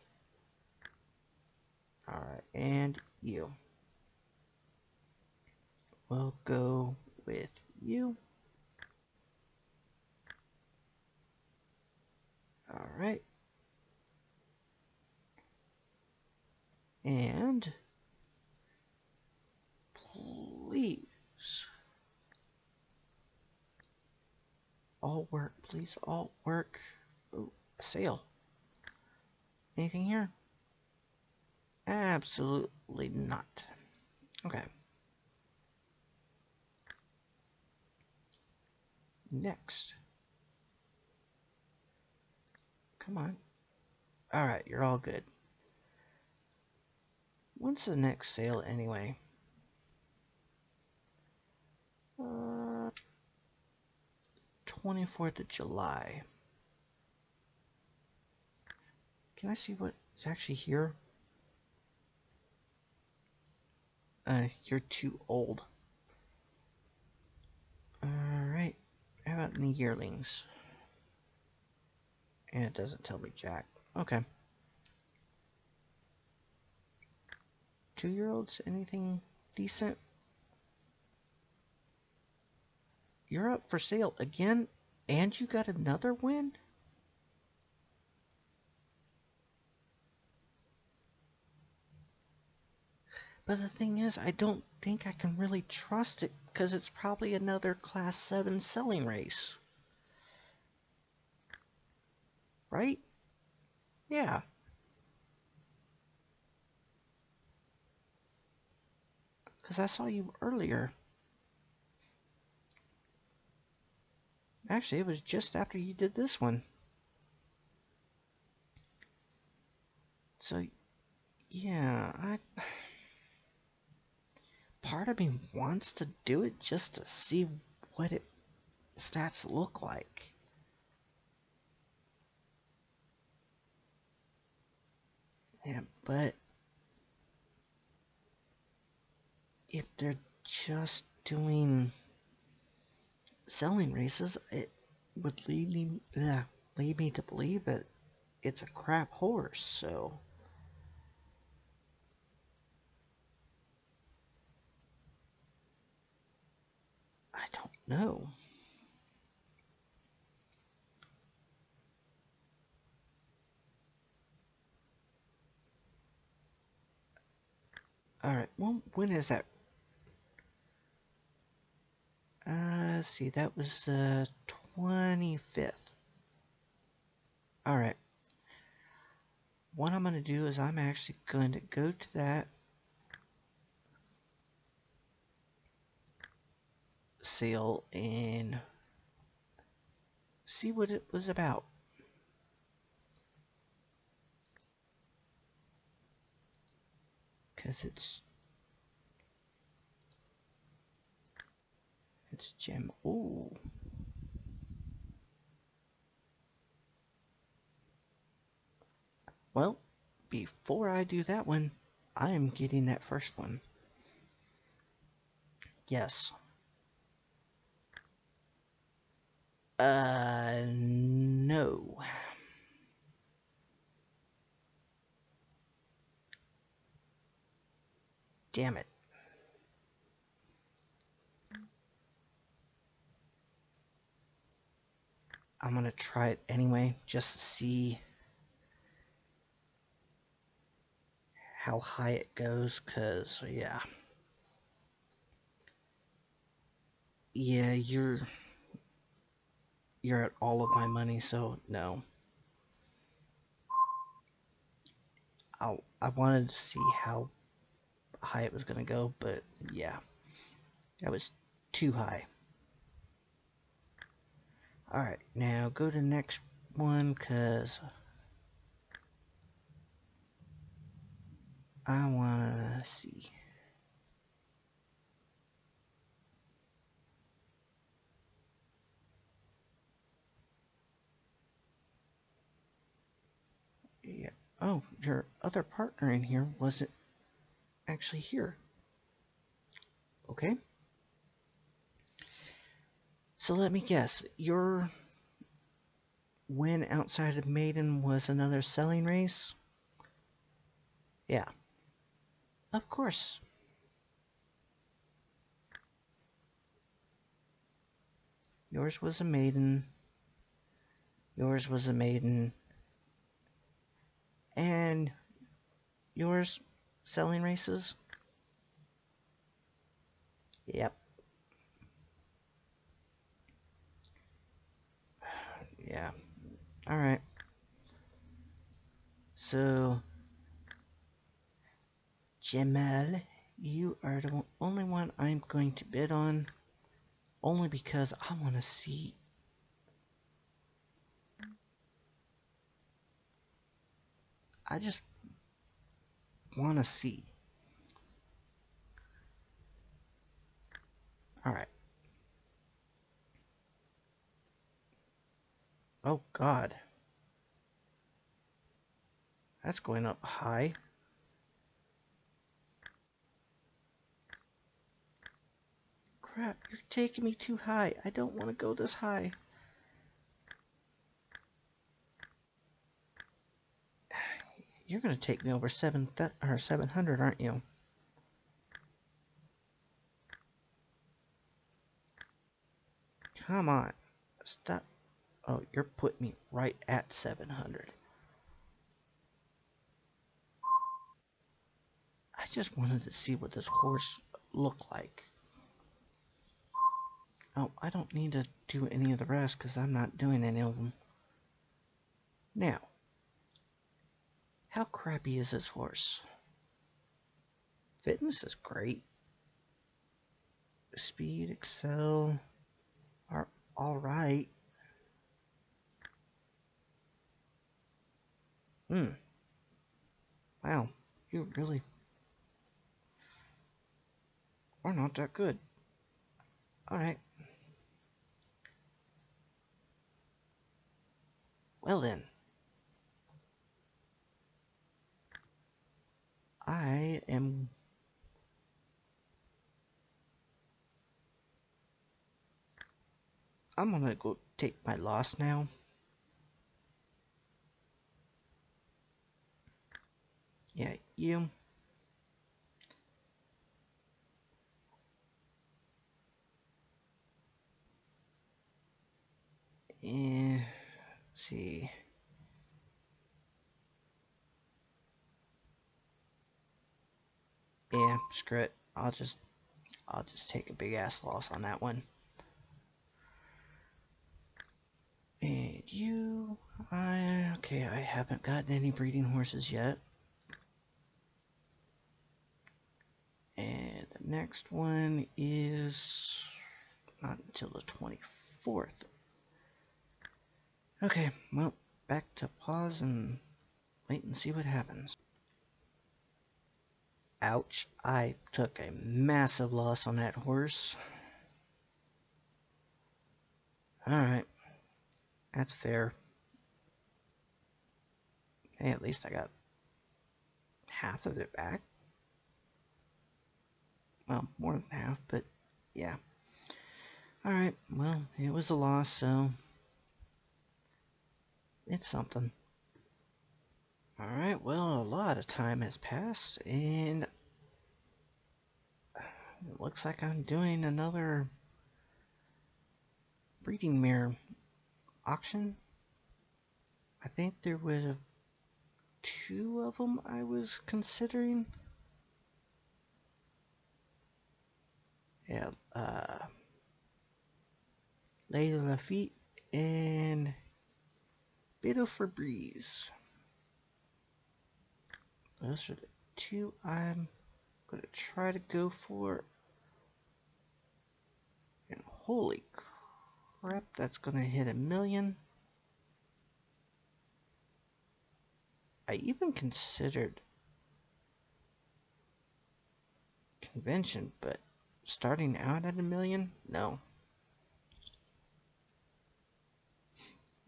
Alright, and you. We'll go with you. Alright. And please. All work, please. All work. Oh, a sale. Anything here? Absolutely not. Okay. Next. Come on. Alright, you're all good. When's the next sale anyway? 24th of July. Can I see what is actually here? You're too old. Alright. How about the yearlings? And it doesn't tell me jack. Okay. 2-year-olds? Anything decent? You're up for sale again? And you got another win? But the thing is, I don't think I can really trust it because it's probably another Class 7 selling race. Right? Yeah. Because I saw you earlier. Actually, it was just after you did this one. So, yeah, part of me wants to do it just to see what it stats look like. Yeah, but if they're just doing selling races, it would lead me to believe that it's a crap horse, so I don't know. Alright, well, when is that? Let's see, that was the 25th. Alright, what I'm going to do is I'm actually going to go to that sale and see what it was about. Because it's gem. Ooh. Well, before I do that one, I am getting that first one. Yes. No. Damn it. I'm gonna try it anyway, just to see how high it goes, cause yeah. Yeah, you're at all of my money, so no. I wanted to see how high it was gonna go, but yeah. That was too high. Alright, now go to the next one, cause I wanna see. Yeah. Oh, your other partner in here wasn't actually here. Okay. So let me guess. Your win outside of Maiden was another selling race? Yeah. Of course. Yours was a maiden. Yours was a maiden. And yours selling races? Yep. Yeah. Alright. So, Jamal, you are the only one I'm going to bid on. Only because I want to see. I just want to see. Alright. Oh, God. That's going up high. Crap, you're taking me too high. I don't want to go this high. You're going to take me over 700, aren't you? Come on. Stop. Oh, you're putting me right at 700. I just wanted to see what this horse looked like. Oh, I don't need to do any of the rest because I'm not doing any of them. Now, how crappy is this horse? Fitness is great. Speed, excel are alright. Wow, you really are not that good. Alright. Well then. I'm gonna go take my loss now. Yeah, you. Let's see. Yeah, screw it. I'll just take a big ass loss on that one. And you, okay. Okay, I haven't gotten any breeding horses yet. And the next one is not until the 24th. Okay, well, back to pause and wait and see what happens. Ouch, I took a massive loss on that horse. Alright, that's fair. Hey, at least I got half of it back. Well, more than half, but yeah. Alright, well, it was a loss, so it's something. Alright, well, a lot of time has passed, and it looks like I'm doing another breeding mare auction. I think there was 2 of them I was considering. Yeah, Lady Lafitte and Beto Febreze. Those are the 2 I'm gonna try to go for. And holy crap, that's gonna hit 1,000,000. I even considered convention, but starting out at 1,000,000? No.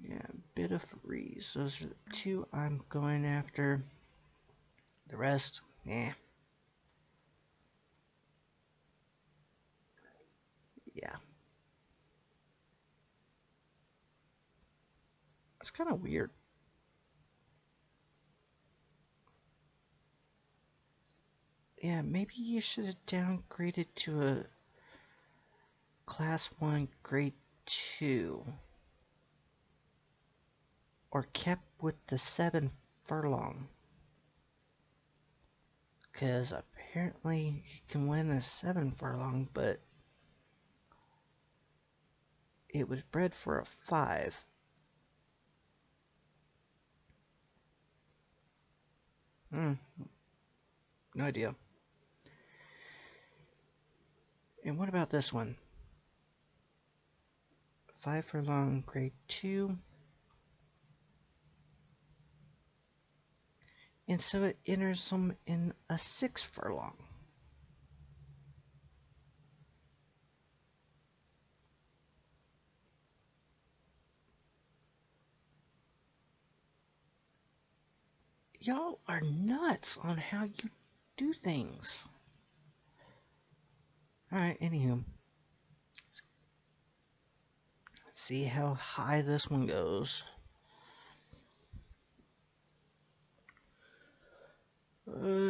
Yeah, Bit of Febreze. Those are the 2 I'm going after. The rest, eh. Yeah. It's kind of weird. Yeah, maybe you should have downgraded to a Class 1 Grade 2. Or kept with the 7 furlong. Because apparently you can win a 7 furlong, but it was bred for a 5. No idea. And what about this one? 5 furlong Grade 2. And so it enters them in a 6 furlong. Y'all are nuts on how you do things. Alright, anywho. Let's see how high this one goes.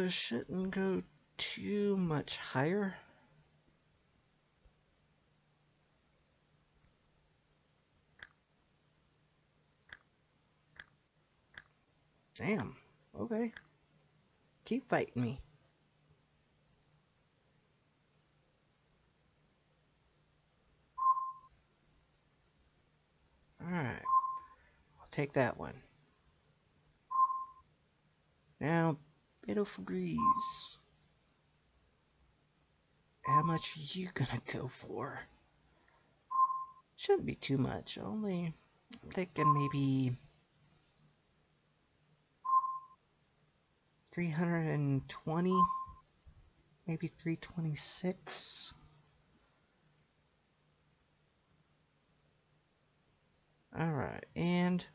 Shouldn't go too much higher. Damn. Okay. Keep fighting me. Alright. I'll take that one. Now, Beto Febreze. How much are you gonna go for? Shouldn't be too much. Only, I'm thinking maybe 320, maybe 326. Alright, and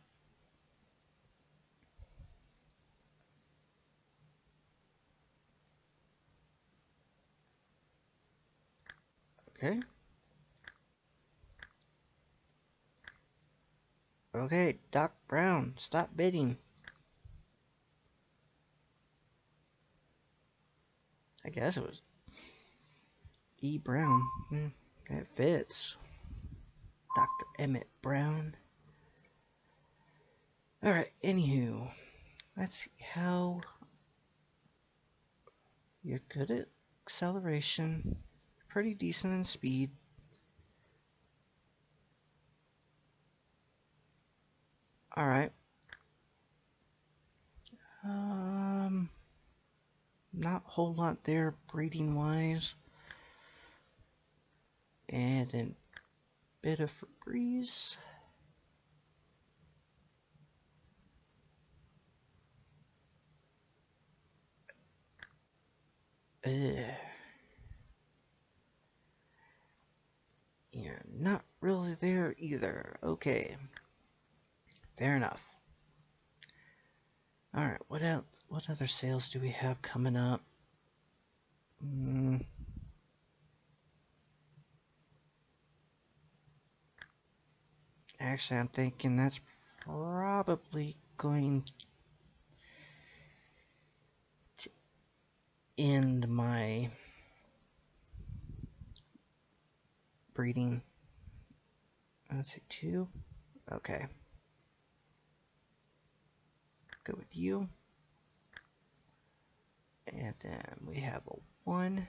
okay. Okay, Doc Brown, stop bidding. I guess it was E. Brown. That fits. Dr. Emmett Brown. Alright, anywho. Let's see how you're good at acceleration. Pretty decent in speed. Alright. whole lot there breeding wise. And then bit of Febreze. You're not really there either. Okay. Fair enough. Alright, what else? What other sales do we have coming up? Actually, I'm thinking that's probably going to end my breeding. Let's see, 2. Okay. Go with you. And then we have a 1.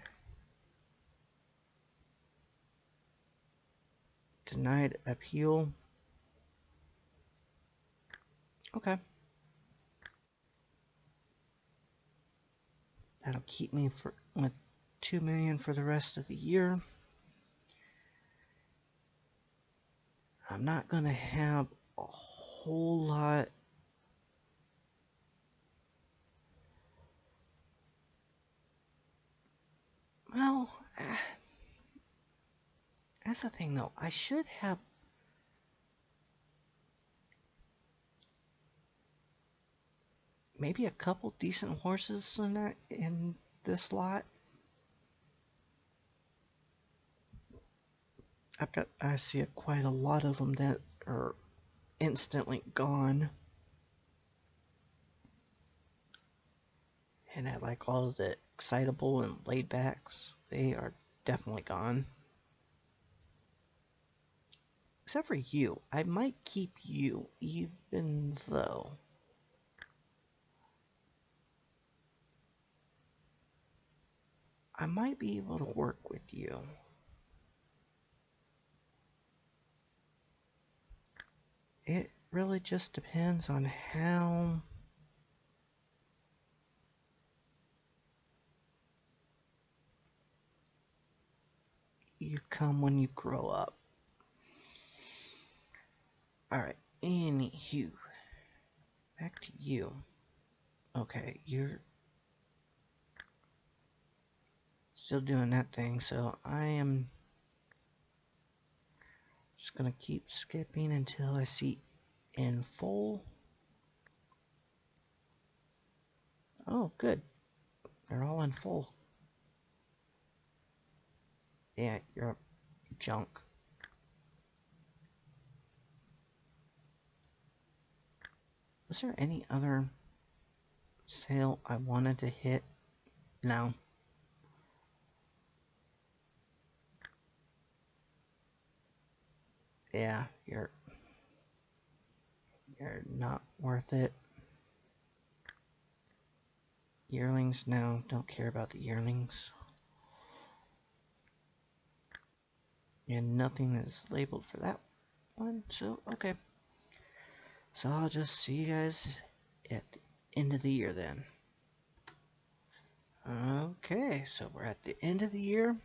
Denied appeal. Okay. That'll keep me with 2 million for the rest of the year. I'm not going to have a whole lot. Well, that's the thing though. I should have maybe a couple decent horses in this lot. I see quite a lot of them that are instantly gone. And I like all of the excitable and laid backs. They are definitely gone. Except for you. I might keep you, even though I might be able to work with you. It really just depends on how you come when you grow up. Alright, anywho. Back to you. Okay, you're still doing that thing, so I am just gonna keep skipping until I see in full. Oh, good. They're all in full. Yeah, you're junk. Was there any other sale I wanted to hit? No. Yeah, you're not worth it. Yearlings, no, don't care about the yearlings. And nothing is labeled for that one, so okay. So I'll just see you guys at the end of the year then. Okay, so we're at the end of the year,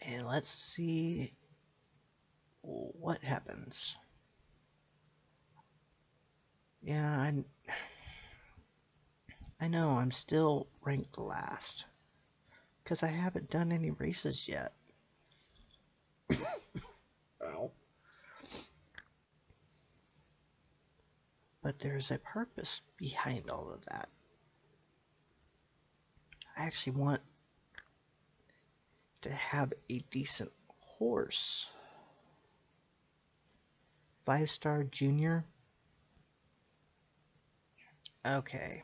and let's see what happens. Yeah, I know I'm still ranked last, because I haven't done any races yet. Ow. But there's a purpose behind all of that. I actually want to have a decent horse. 5-star junior. Okay.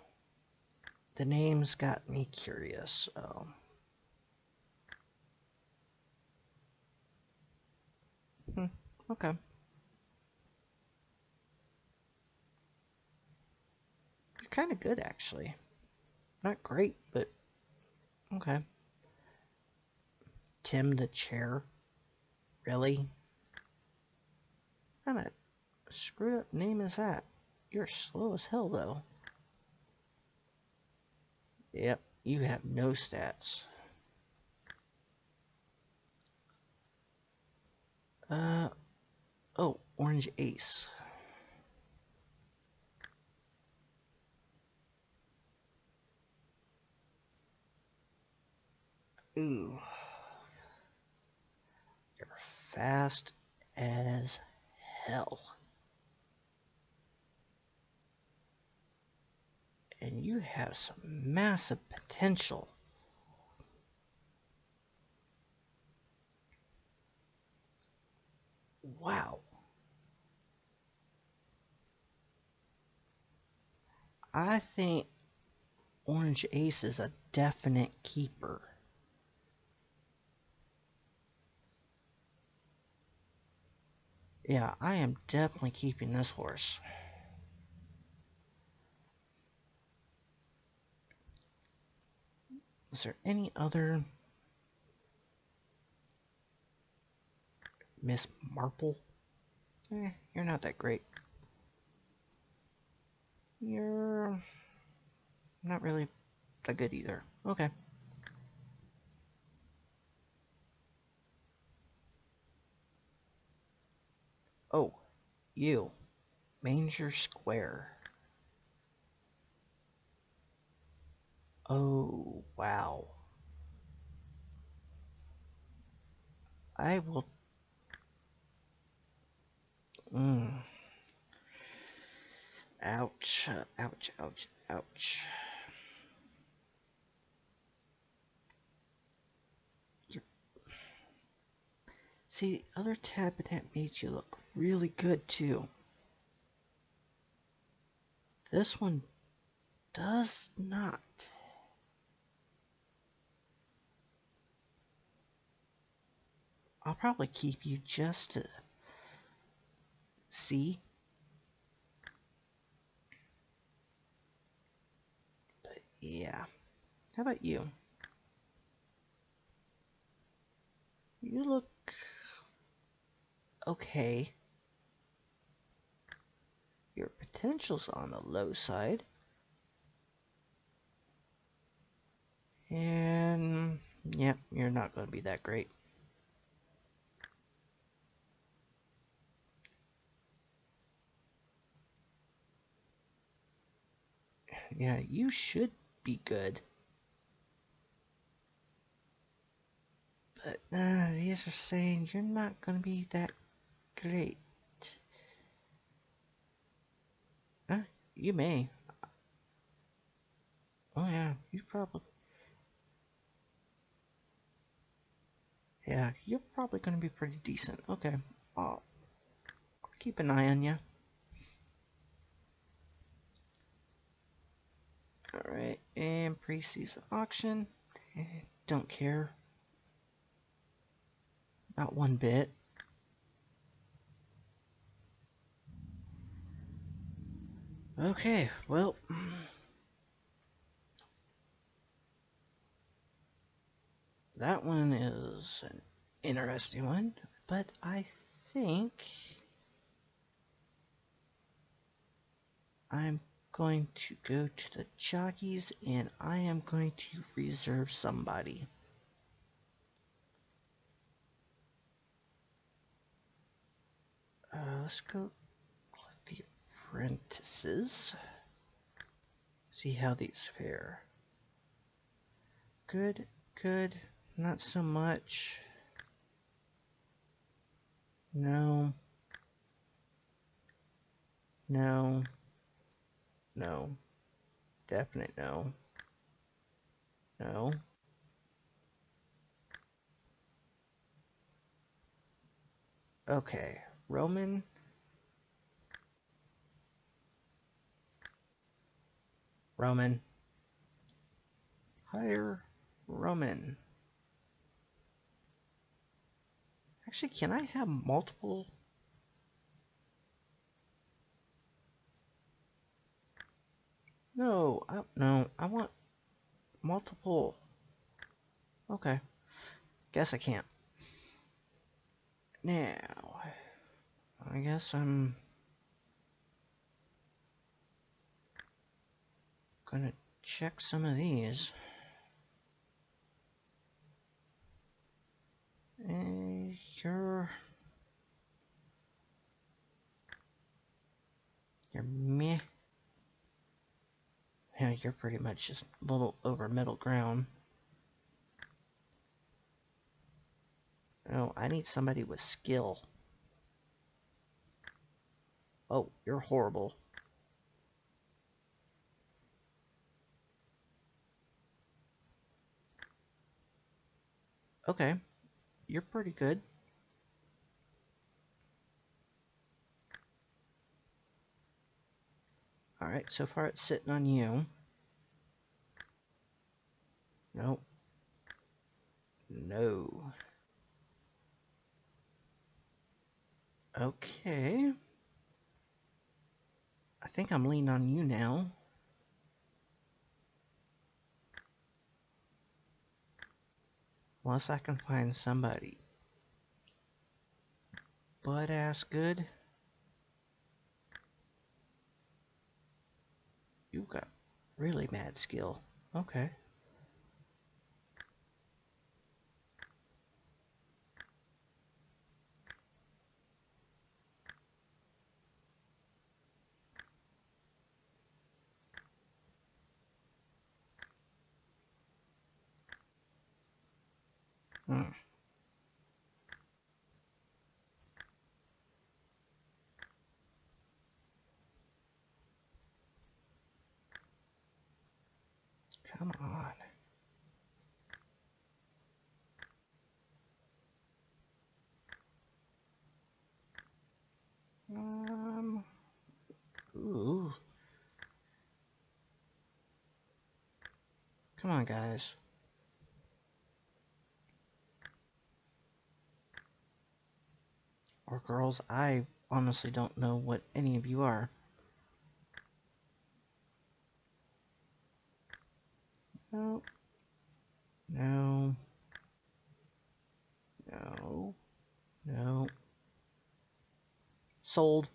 The name's got me curious, so. Okay. You're kind of good, actually. Not great, but okay. Tim the Chair. Really? What kind of screwed up name is that? You're slow as hell, though. Yep, You have no stats. Oh, orange ace. Ooh. You're fast as hell. And you have some massive potential. Wow. I think orange ace is a definite keeper. Yeah, I am definitely keeping this horse. Is there any other Miss Marple? You're not that great. You're not really that good either. Okay. Oh, you. Manger Square. Oh, wow. I will... Ouch. Ouch, ouch, ouch. See, the other tab in that made you look really good, too. This one does not. I'll probably keep you just to see. But yeah. How about you? You look okay. Your potential's on the low side. And yeah, you're not going to be that great. Yeah, you should be good. But these are saying you're not going to be that great. You may. Oh yeah, you probably. Yeah, you're probably going to be pretty decent. Okay, I'll keep an eye on you. Alright, and pre-season auction. Don't care. Not one bit. Okay, well. That one is an interesting one, but I think I'm going to go to the jockeys and I am going to reserve somebody. Let's go click the apprentices. See how these fare. Good, good, not so much. No. No. No. Definite no. No. Okay. Roman. Roman. Hire Roman. Actually, can I have multiple? No, I want multiple. Okay, guess I can't. Now, I guess I'm gonna check some of these. you're meh. Yeah, you're pretty much just a little over middle ground. Oh, I need somebody with skill. Oh, you're horrible. Okay, you're pretty good. Alright, so far it's sitting on you. Nope. No. Okay. I think I'm leaning on you now. Unless I can find somebody butt-ass good. You got really mad skill. Okay. Hmm. Come on. Ooh. Come on, guys. Or girls, I honestly don't know what any of you are. No. No. No. No. Sold.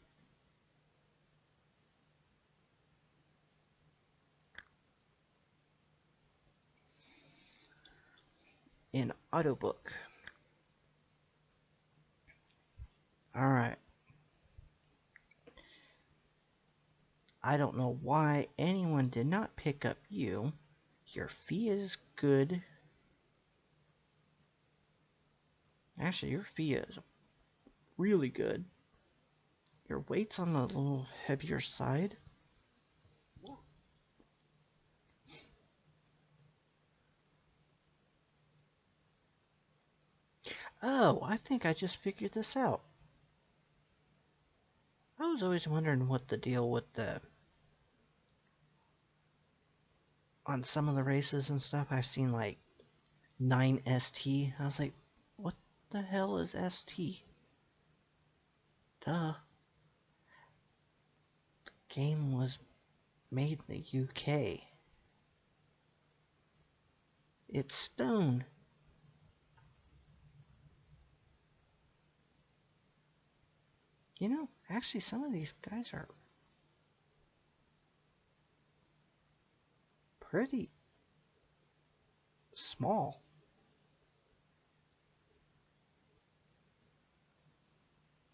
In Autobook. Alright. I don't know why anyone did not pick up you. Your fee is good. Actually, your fee is really good. Your weight's on the little heavier side. Oh, I think I just figured this out. I was always wondering what the deal with the... On some of the races and stuff, I've seen like 9ST. I was like, what the hell is ST? Duh. The game was made in the UK. It's stone. You know, actually some of these guys are pretty small.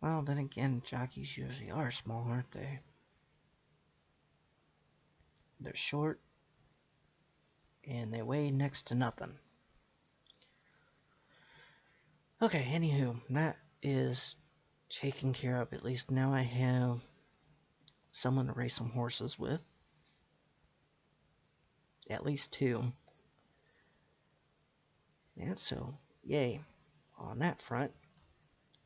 Well, then again, jockeys usually are small, aren't they? They're short, and they weigh next to nothing. Okay, anywho, that is taken care of. At least now I have someone to race some horses with. At least two. And so, yay, on that front.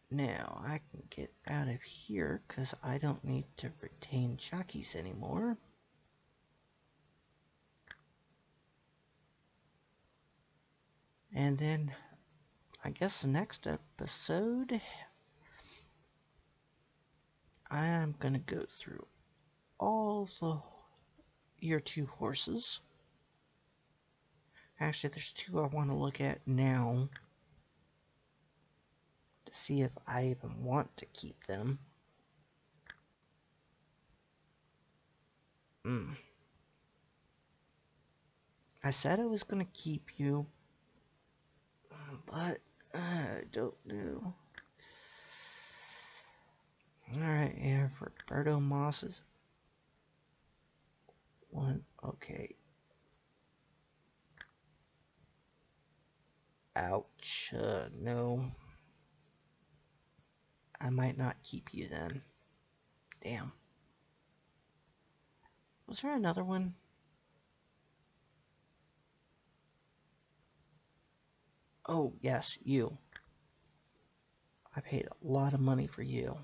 Now, I can get out of here, because I don't need to retain jockeys anymore. And then, I guess the next episode, I'm going to go through all the Year 2 horses. Actually, there's two I want to look at now to see if I even want to keep them. I said I was going to keep you, but I don't know. Alright, and Roberto Moss is one. Okay. Ouch. No. I might not keep you then. Damn. Was there another one? Oh, yes, you. I paid a lot of money for you.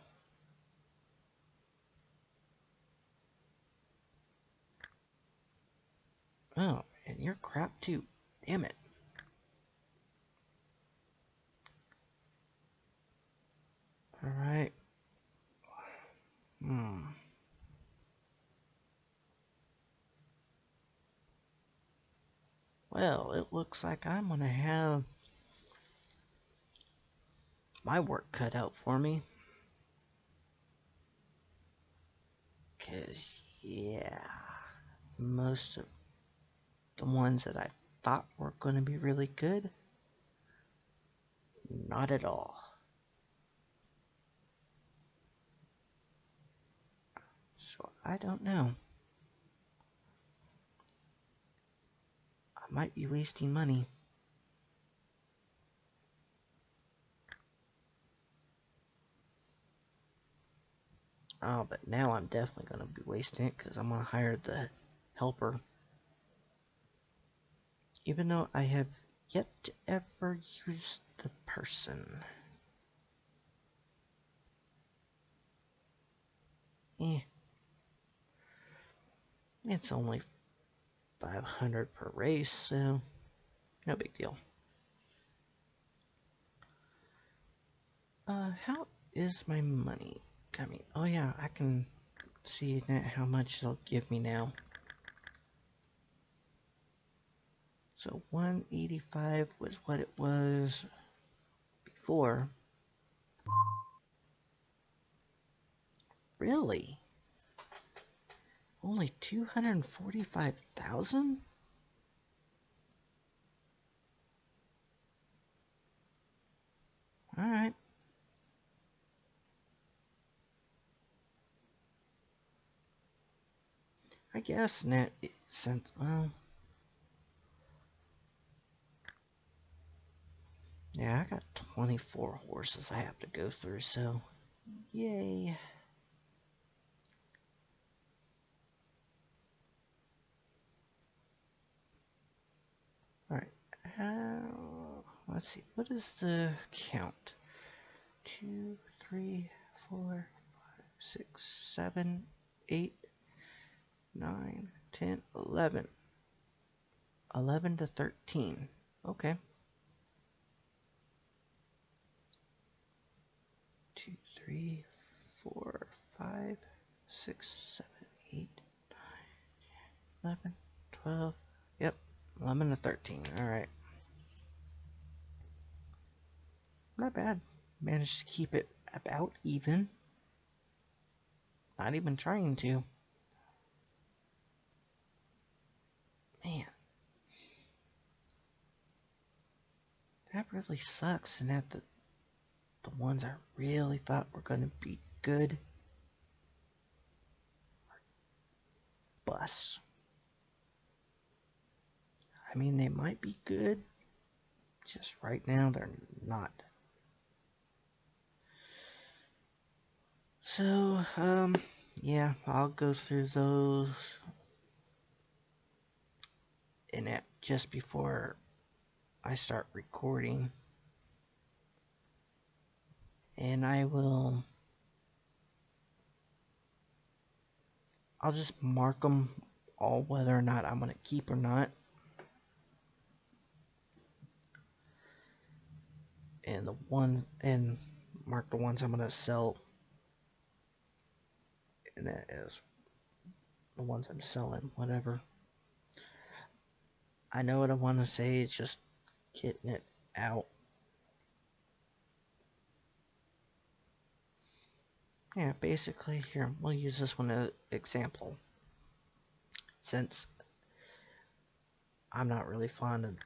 Oh, and you're crap too. Damn it. Alright. Well, it looks like I'm gonna have my work cut out for me. 'Cause, yeah, most of the ones that I thought were gonna be really good, not at all. So, I don't know. I might be wasting money. Oh, but now I'm definitely gonna be wasting it because I'm gonna hire the helper. Even though I have yet to ever use the person. Eh. It's only 500 per race, so no big deal. How is my money coming? Oh yeah, I can see how much they'll give me now. So 185 was what it was before. Really? Only 245,000? Alright. I guess net since, well, yeah, I got 24 horses I have to go through, so yay. Alright, let's see, what is the count? 2, 3, 4, 5, 6, 7, 8, 9, 10, 11. 11 to 13. Okay. 2, 3, 4, 5, 6, 7, 8, 9, 11, 12. Yep, 11 to 13. Alright. Not bad. Managed to keep it about even. Not even trying to. Man. That really sucks. And that the ones I really thought were going to be good busts. I mean, they might be good. Just right now, they're not. So, yeah, I'll go through those in it just before I start recording. And I'll just mark them all whether or not I'm going to keep or not. And mark the ones I'm going to sell. And that is the ones I'm selling, whatever. I know what I want to say, it's just getting it out. Yeah, basically, here, we'll use this one as an example. Since I'm not really fond of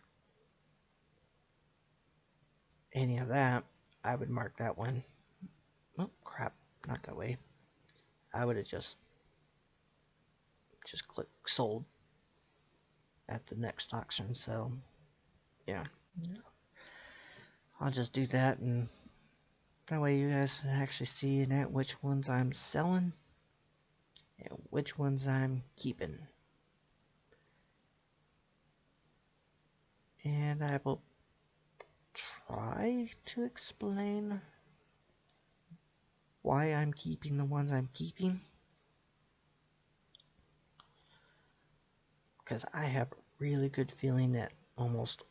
any of that, I would mark that one. Oh, crap. not that way. I would have just clicked sold at the next auction. So yeah, I'll just do that, and that way you guys can actually see which ones I'm selling and which ones I'm keeping. And I will try to explain why I'm keeping the ones I'm keeping. Because I have a really good feeling that almost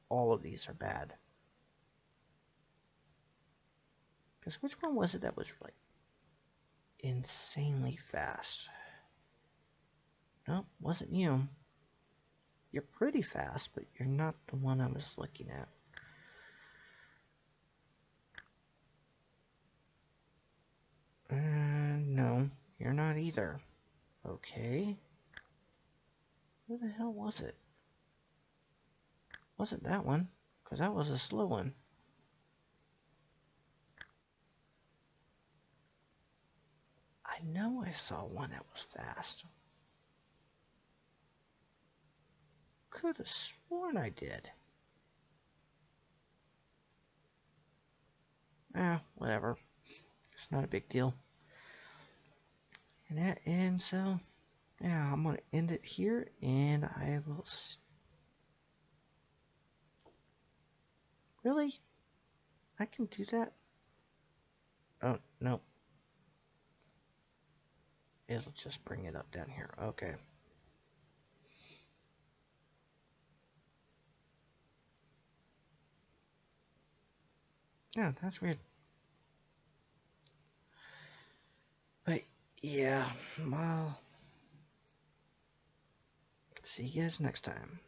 all of these are bad. Because which one was it that was like insanely fast? Nope, wasn't you. You're pretty fast, but you're not the one I was looking at. No, you're not either. Okay. Who the hell was it? Wasn't that one? Because that was a slow one. I know I saw one that was fast. Could have sworn I did. Whatever. It's not a big deal. And so, yeah, I'm going to end it here, and I will... Really? I can do that? Oh, no. It'll just bring it up down here. Okay. Yeah, that's weird. But, yeah, well... See you guys next time.